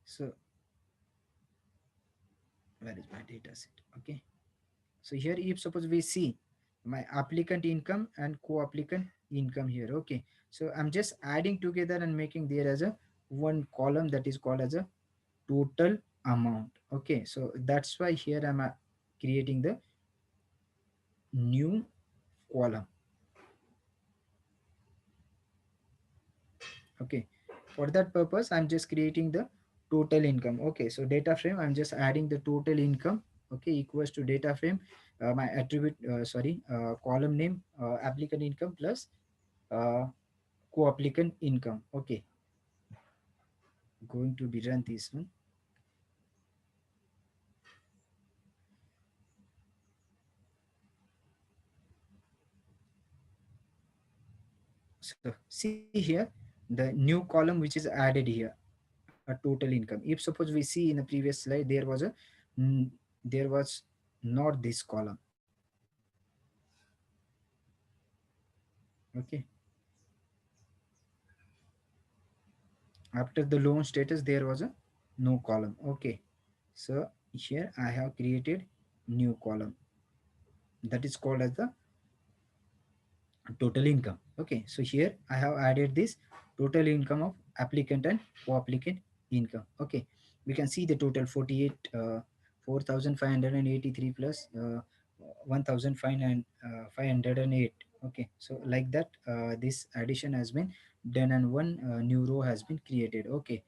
so where is my data set? Okay, so here if suppose we see my applicant income and co-applicant income here. Okay, so I'm just adding together and making there as a one column that is called as a total amount. Okay, so that's why here I'm creating the new column. Okay, for that purpose I'm just creating the total income. Okay, so data frame, I'm just adding the total income. Okay, equals to data frame, my attribute column name, applicant income plus uh, co-applicant income. Okay, going to be run this one. So see here the new column which is added here, a total income. If suppose we see in the previous slide, mm, there was not this column. Okay, after the loan status there was a no column. Okay, so here I have created new column that is called as the total income. Okay, so here I have added this total income of applicant and co-applicant income. Okay, we can see the total 48 4,583 plus 1,508. Okay, so like that this addition has been done and one new row has been created. Okay,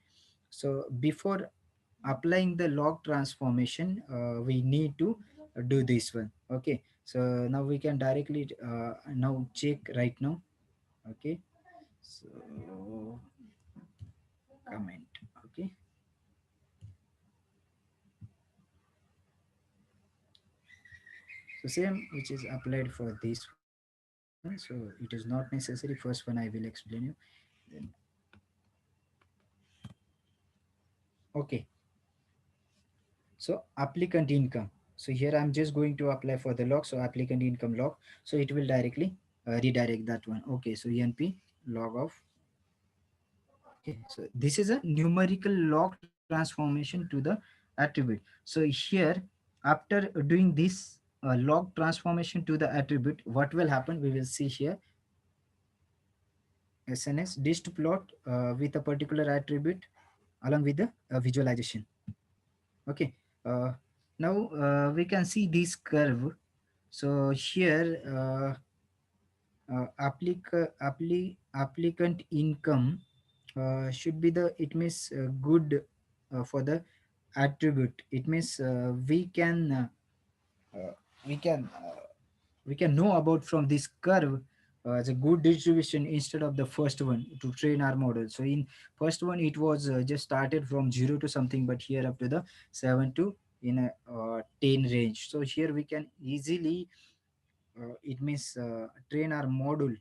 so before applying the log transformation we need to do this one. Okay, so now we can directly now check right now. Okay, so comment. Okay, so same which is applied for this one, so it is not necessary. First one I will explain you. Then okay, so applicant income, so here I'm just going to apply for the log, so applicant income log, so it will directly redirect that one. Okay, so enp log of. Okay, so this is a numerical log transformation to the attribute. So here, after doing this log transformation to the attribute, what will happen? We will see here SNS dist plot with a particular attribute along with the visualization. Okay, uh, now we can see this curve. So here, applicant income should be the, it means good for the attribute. It means uh, we can we can know about from this curve as a good distribution instead of the first one to train our model. So in first one it was just started from 0 to something, but here up to the 7 to in a 10 range. So here we can easily it means train our module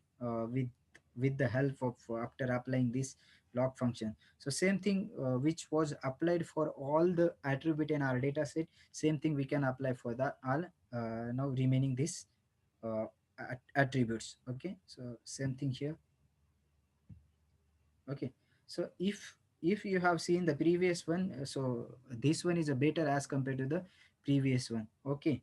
with the help of after applying this log function. So same thing which was applied for all the attribute in our data set, same thing we can apply for the all now remaining this uh, attributes. Okay, so same thing here. Okay, so if you have seen the previous one, so this one is a better as compared to the previous one. Okay,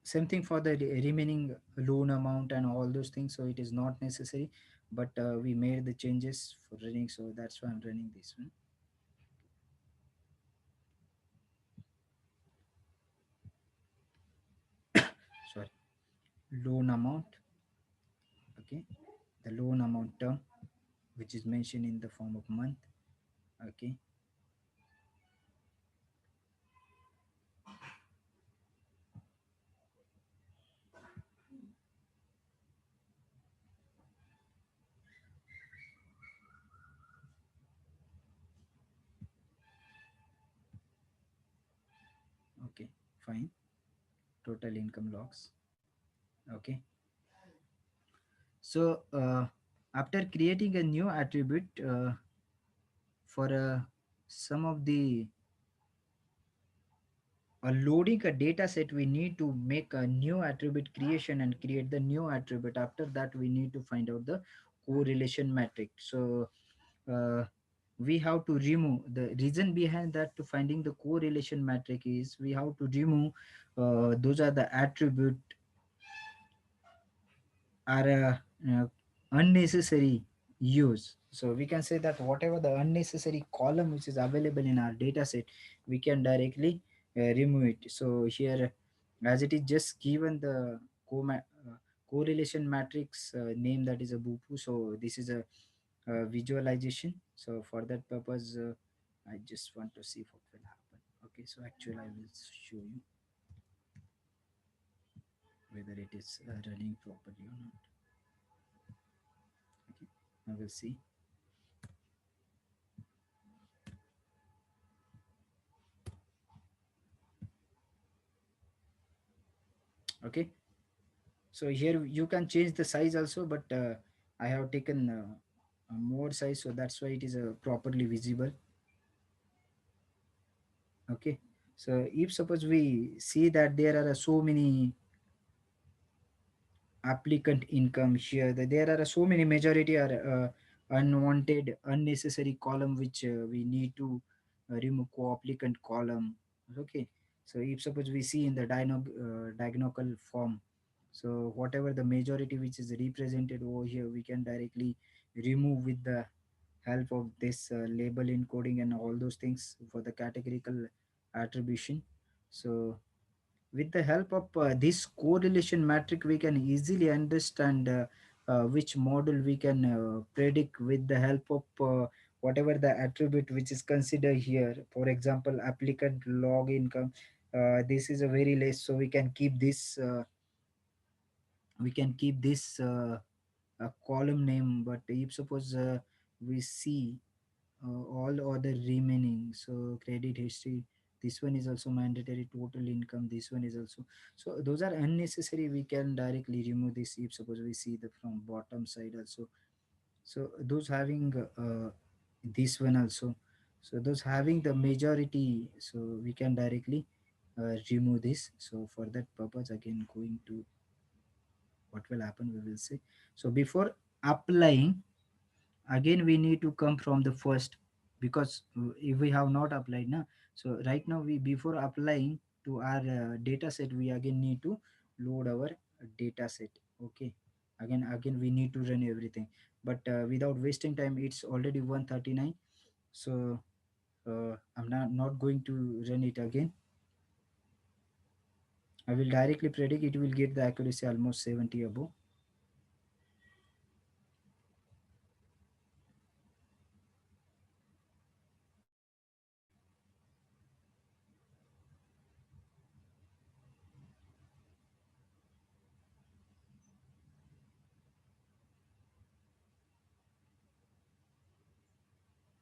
same thing for the remaining loan amount and all those things, so it is not necessary, but we made the changes for running, so that's why I'm running this one. Sorry, loan amount. Okay, the loan amount term which is mentioned in the form of month. Okay, okay, fine. Total income logs. Okay, so after creating a new attribute for some of the loading a data set, we need to make a new attribute creation and create the new attribute. After that we need to find out the correlation matrix. So uh, we have to remove the reason behind that to finding the correlation matrix is we have to remove those are the attribute are unnecessary use. So we can say that whatever the unnecessary column which is available in our data set, we can directly remove it. So here, as it is just given the correlation matrix name, that is a bupu, so this is a visualization. So for that purpose I just want to see what will happen. Okay, so actually I will show you whether it is running properly or not. Okay, I will see. Okay, so here you can change the size also, but I have taken a more size, so that's why it is properly visible. Okay, so if suppose we see that there are so many applicant income here, that there are so many, majority are unwanted unnecessary column which we need to remove co-applicant column. Okay, so if suppose we see in the diagonal form, so whatever the majority which is represented over here, we can directly remove with the help of this label encoding and all those things for the categorical attribution. So with the help of this correlation matrix, we can easily understand which model we can predict with the help of whatever the attribute which is considered here. For example, applicant log income, this is a very less, so we can keep this a column name. But if suppose we see all other remaining, so credit history, this one is also mandatory, total income, this one is also, so those are unnecessary, we can directly remove this. If suppose we see the from bottom side also, so those having this one also, so those having the majority, so we can directly remove this. So for that purpose, again going to what will happen, we will see. So before applying, again we need to come from the first, because if we have not applied now, so right now we, before applying to our data set, we again need to load our data set. Okay, again we need to run everything, but without wasting time, it's already 139. So I'm not going to run it again. I will directly predict it will get the accuracy almost 70 above.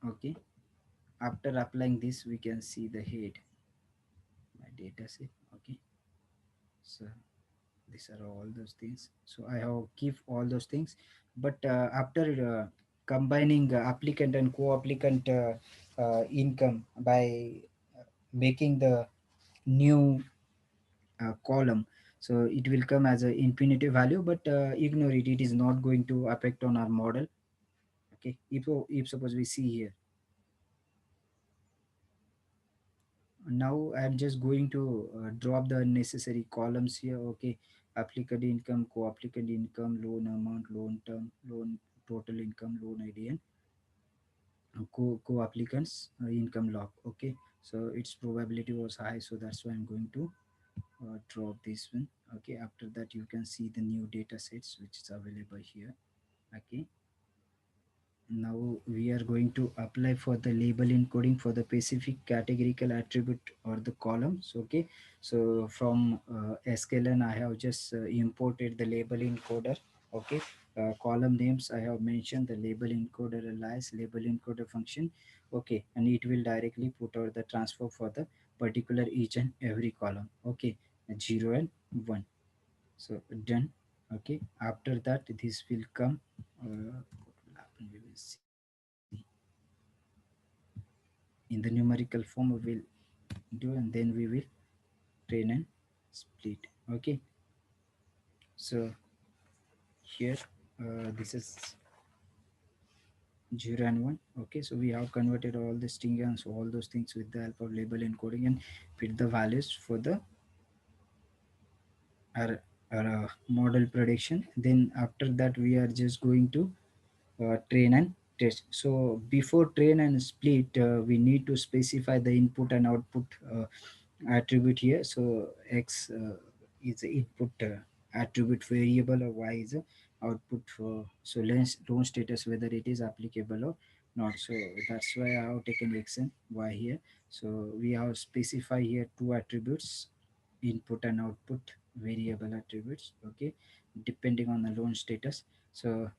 Okay, after applying this, we can see the head, my data set. Okay, so these are all those things. So I have keep all those things, but after combining applicant and co-applicant income by making the new column, so it will come as a infinity value, but ignore it, it is not going to affect on our model. Okay, if suppose we see here, now I'm just going to drop the necessary columns here. Okay, applicant income, co-applicant income, loan amount, loan term, loan total income, loan id, and co-applicants income log. Okay, so its probability was high, so that's why I'm going to drop this one. Okay, after that you can see the new data sets which is available here. Okay, now we are going to apply for the label encoding for the specific categorical attribute or the columns. Okay, so from sklearn I have just imported the label encoder. Okay, column names I have mentioned the label encoder alias label encoder function. Okay, and it will directly put out the transfer for the particular each and every column. Okay, 0 and 1. So done. Okay, after that this will come, what will happen, we will see. In the numerical form we will do, and then we will train and split. Okay, so here this is 0 and 1. Okay, so we have converted all the string and so all those things with the help of label encoding and fit the values for the our model prediction. Then after that we are just going to train and test. So before train and split, we need to specify the input and output attribute here. So x is the input attribute variable, or y is the output for, so loan status, whether it is applicable or not. So that's why I have taken x and y here. So we have specify here two attributes, input and output variable attributes. Okay, depending on the loan status. So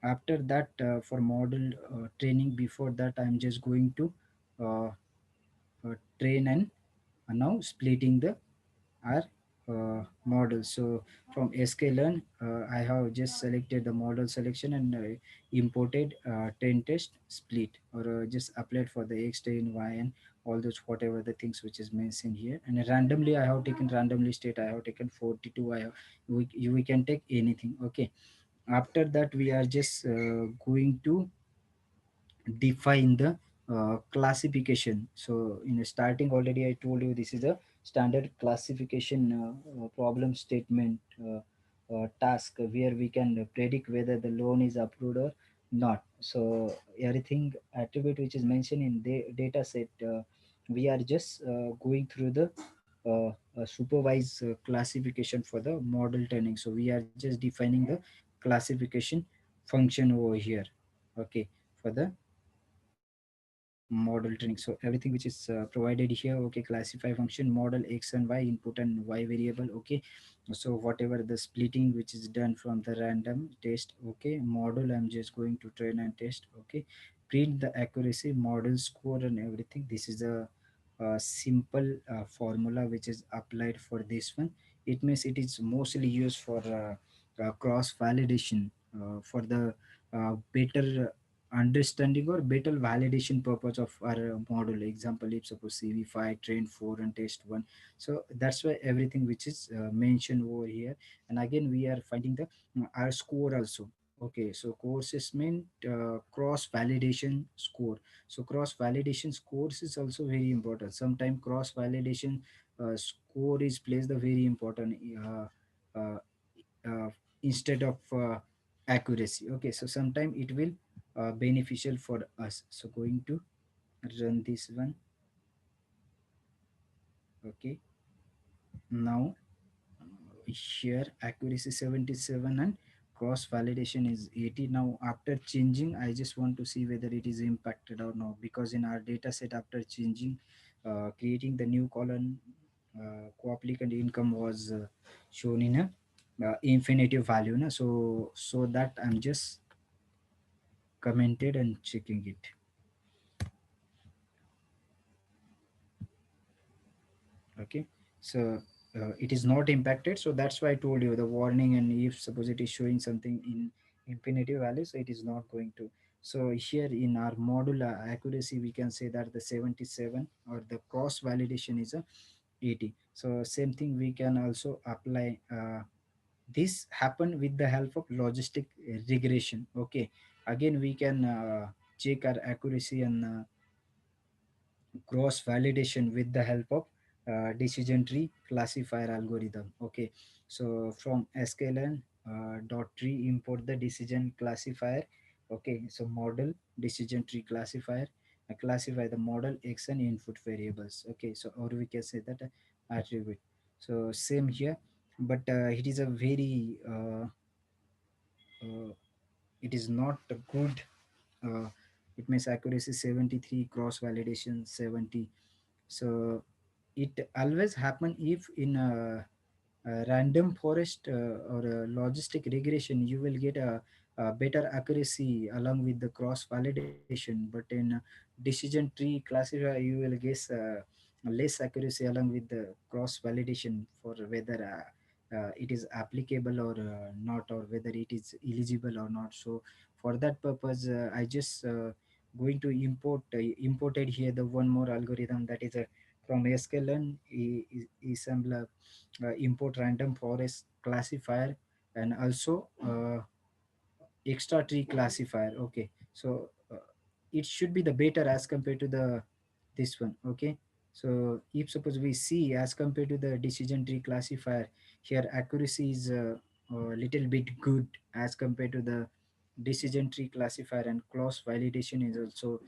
after that for model training, before that I'm just going to uh, train and now splitting the our model. So from sklearn I have just selected the model selection and imported train test split, or just applied for the x train y and all those whatever the things which is mentioned here. And randomly I have taken randomly state, I have taken 42. I have, we can take anything. Okay, after that we are just going to define the classification. So in the starting already I told you this is a standard classification problem statement task where we can predict whether the loan is approved or not. So everything attribute which is mentioned in the data set, we are just going through the supervised classification for the model training. So we are just defining the classification function over here. Okay, for the model training. So everything which is provided here. Okay, classify function model x and y, input and y variable. Okay, so whatever the splitting which is done from the random test. Okay, model I'm just going to train and test. Okay, print the accuracy model score and everything. This is a simple formula which is applied for this one. It means it is mostly used for cross validation for the better understanding or better validation purpose of our model. Example, if suppose CV5 train 4 and test 1. So that's why everything which is mentioned over here. And again we are finding the our score also. Okay, so courses mean cross validation score. So cross validation scores is also very important. Sometimes cross validation score is plays the very important uh, uh, instead of accuracy. Okay, so sometime it will beneficial for us. So going to run this one. Okay, now here accuracy 77 and cross validation is 80. Now after changing, I just want to see whether it is impacted or not, because in our data set after changing, creating the new column, co-applicant income was shown in a infinitive value, na? So that I'm just commented and checking it. Okay, so it is not impacted, so that's why I told you the warning. And if suppose it is showing something in infinitive value, so it is not going to. So here in our module accuracy, we can say that the 77 or the cross validation is a 80. So same thing we can also apply. This happen with the help of logistic regression. Okay, again we can check our accuracy and cross validation with the help of decision tree classifier algorithm. Okay, so from sklearn dot tree import the decision classifier. Okay, so model decision tree classifier classify the model x and input variables. Okay, so or we can say that attribute. So same here, but it is a very uh, it is not a good. uh, it means accuracy 73, cross validation 70. So it always happen if in a random forest or a logistic regression you will get a better accuracy along with the cross validation, but in decision tree classifier you will guess less accuracy along with the cross validation for whether it is applicable or not, or whether it is eligible or not. So for that purpose I just going to imported here the one more algorithm, that is a from sklearn assembler import random forest classifier and also extra tree classifier. Okay, so it should be the better as compared to the this one. Okay, so if suppose we see as compared to the decision tree classifier, here accuracy is a little bit good as compared to the decision tree classifier, and cross validation is also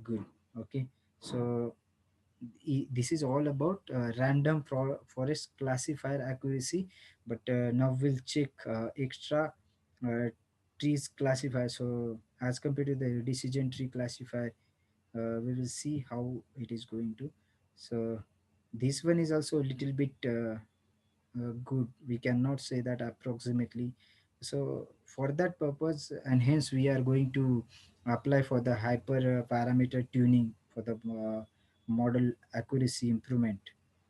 good. Okay, so this is all about random forest classifier accuracy. But now we'll check extra uh, trees classifier. So as compared to the decision tree classifier, we will see how it is going to. So this one is also a little bit good. We cannot say that approximately. So for that purpose, and hence we are going to apply for the hyper parameter tuning for the model accuracy improvement.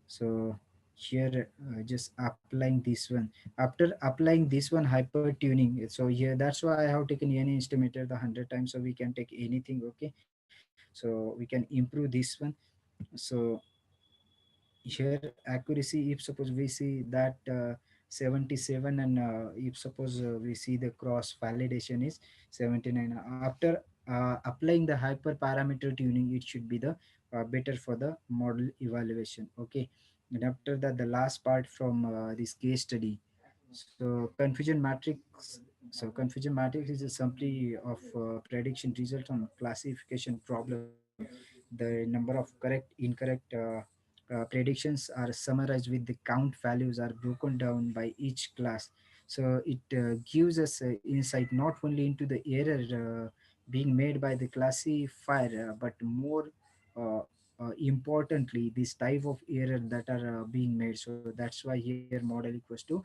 So here just applying this one. After applying this one hyper tuning, so here that's why I have taken any estimator the 100 times, so we can take anything. Okay, so we can improve this one. So here accuracy, if suppose we see that 77, and if suppose we see the cross validation is 79, after applying the hyper parameter tuning, it should be the better for the model evaluation. Okay, and after that the last part from this case study. So confusion matrix. So confusion matrix is a summary of prediction result on classification problem. The number of correct incorrect predictions are summarized with the count values are broken down by each class. So it gives us insight not only into the error being made by the classifier, but more importantly this type of error that are being made. So that's why here model equals to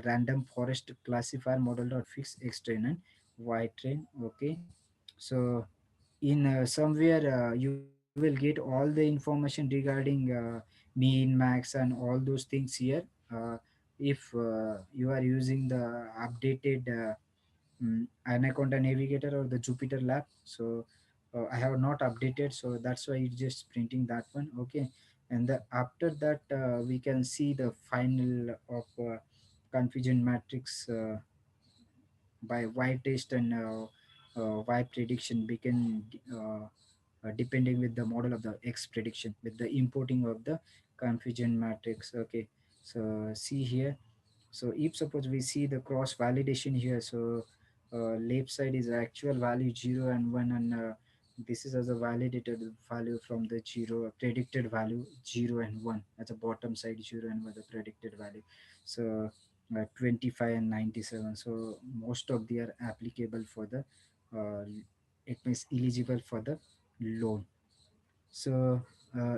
random forest classifier model dot fix x train and y train. Okay, so in somewhere you will get all the information regarding mean, max, and all those things here. If you are using the updated Anaconda Navigator or the Jupyter Lab. So I have not updated, so that's why it's just printing that one. Okay, and after that we can see the final of confusion matrix by Y test and Y prediction begin depending with the model of the X prediction with the importing of the confusion matrix. Okay, so see here. So if suppose we see the cross validation here, so left side is actual value 0 and 1, and this is as a validated value from the 0 predicted value 0 and 1 at the bottom side 0 and 1 the predicted value. So 25 and 97, so most of they are applicable for the uh, it means eligible for the loan. So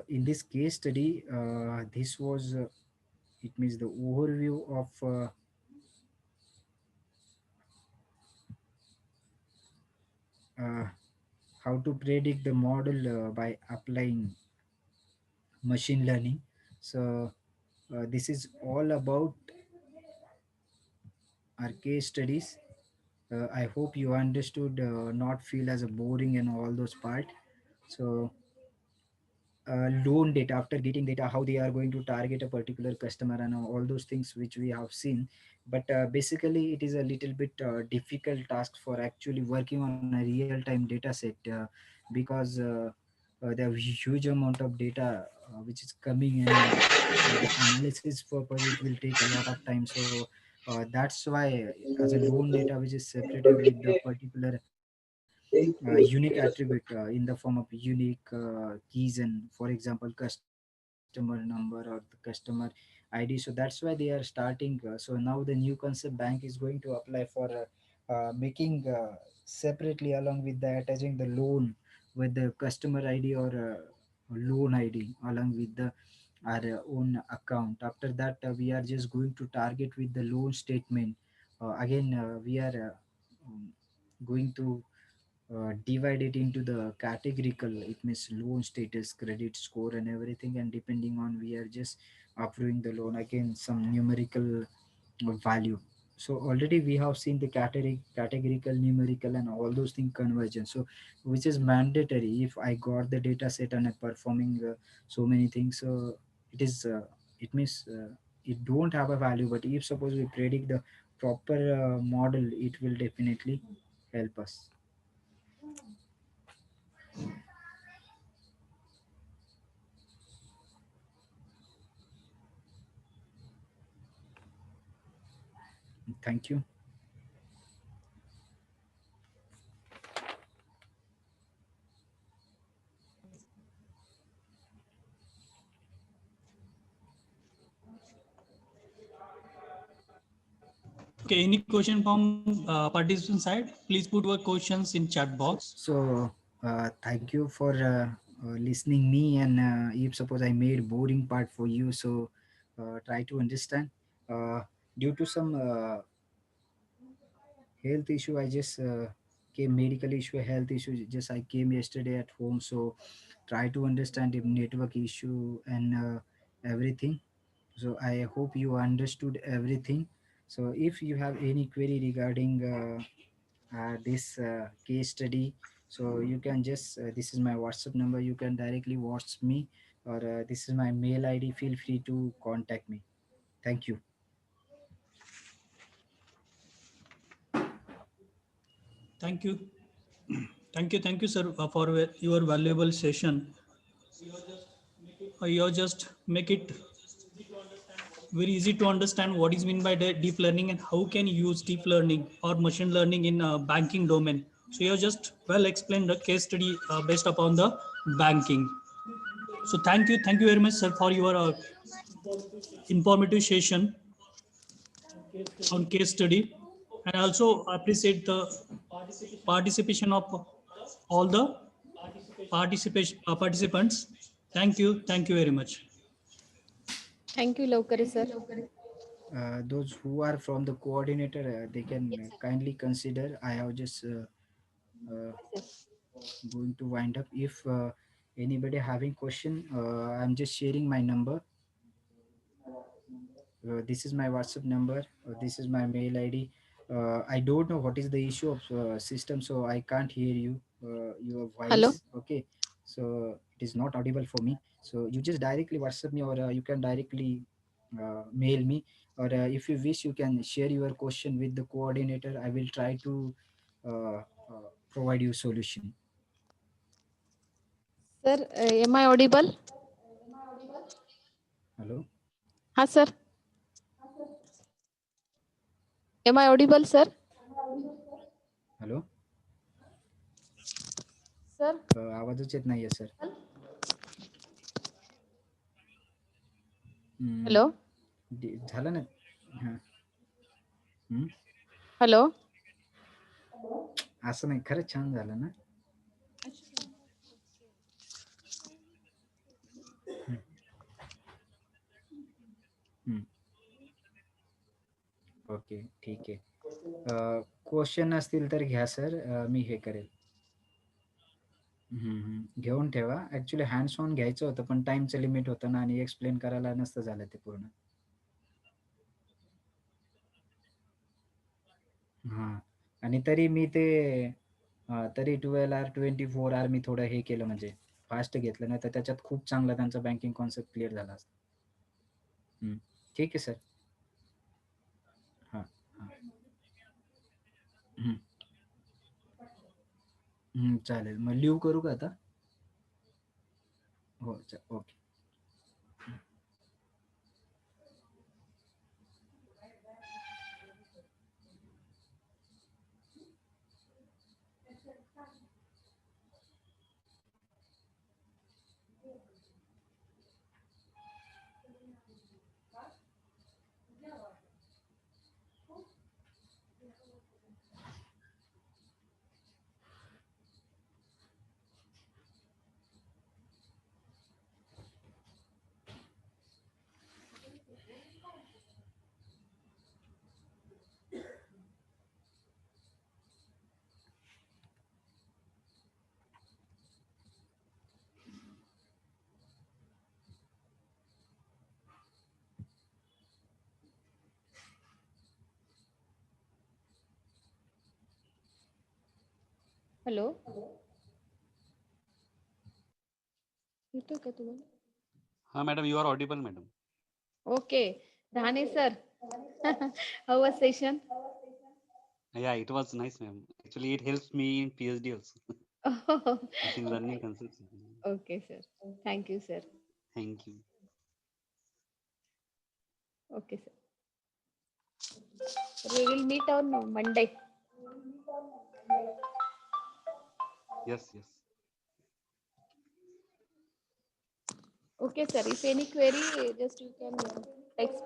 in this case study this was it means the overview of uh, how to predict the model by applying machine learning. So this is all about our case studies. I hope you understood, not feel as a boring and all those part. So loan data, after getting data how they are going to target a particular customer and all those things which we have seen, but basically it is a little bit difficult task for actually working on a real time data set because there are huge amount of data which is coming, and the analysis purpose it will take a lot of time. So that's why as a loan data which is separated with the particular unique attribute in the form of unique keys, and for example customer number or the customer ID. So that's why they are starting. So now the new concept bank is going to apply for making separately along with the attaching the loan with the customer ID or loan ID along with the our own account. After that we are just going to target with the loan statement. Again we are going to divide it into the categorical, it means loan status, credit score and everything, and depending on we are just approving the loan again some numerical value. So already we have seen the categorical, numerical and all those things convergence, so which is mandatory if I got the data set and I'm performing so many things. So it is it means it don't have a value, but if suppose we predict the proper model, it will definitely help us. Thank you. Okay, any question from participant side? Please put your questions in chat box. So thank you for listening me, and if suppose I made boring part for you, so try to understand. Uh, Due to some health issue, I just came medical issue, health issue. Just I came yesterday at home, so try to understand the network issue and everything. So I hope you understood everything. So if you have any query regarding this case study, so you can just this is my WhatsApp number, you can directly WhatsApp me, or this is my mail ID, feel free to contact me. Thank you. Thank you. Thank you, sir, for your valuable session. You just make it very easy to understand what is meant by deep learning and how can you use deep learning or machine learning in banking domain. So you have just well explained the case study based upon the banking. So thank you very much, sir, for your informative session on case study, and also appreciate the participation of all the participants. Thank you very much. Thank you, Lavkare sir. Those who are from the coordinator, they can kindly consider. I have just uh, Yes. going to wind up. If anybody having question, I'm just sharing my number. This is my WhatsApp number, this is my mail ID. I don't know what is the issue of system, so I can't hear you, your Hello. voice. Okay, so it is not audible for me. So you just directly WhatsApp me, or you can directly mail me, or if you wish, you can share your question with the coordinator. I will try to provide you solution. Sir, am I audible? Hello. Ha, sir. Am I audible, sir? Hello. Sir. आवाजच येत नाहीये sir. Hello. झालं ना. हां. Hello. असं नाही, खरंच छान झालं ना. ओके, ठीक आहे. क्वेश्चन असतील तर घ्या सर, मी हे करेल. घेऊन ठेवा. ऍक्च्युली हँड्स ऑन घ्यायचं होतं, पण टाइमचं लिमिट होतं ना, आणि एक्सप्लेन करायला नसतं झालं ते पूर्ण. हां. आणि तरी मी ते तरी 12 आर 24 आर मी थोडं हे केलं, म्हणजे फास्ट घेतलं, नाही तर त्याच्यात खूप चांगला त्यांचा बँकिंग कॉन्सेप्ट क्लिअर झाला असता. ठीक आहे सर. हां हां. चालेल. मग लिव्ह करू का आता? हो, ओके. Hello. येतो का तुम्हाला? हाँ madam, you are audible madam. Okay. Dhani sir. How was session? Yeah, it was nice ma'am. Actually it helps me in PhD also. Machine learning concepts. Okay, sir. Thank you, sir. Thank you. Okay, sir. We will meet on Monday. Yes, yes. Okay, sir. If any query, just you can text.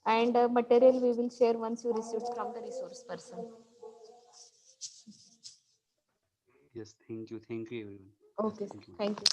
And material we will share once you receive from the resource person. Yes, thank you everyone. Okay, Yes, sir. Thank you.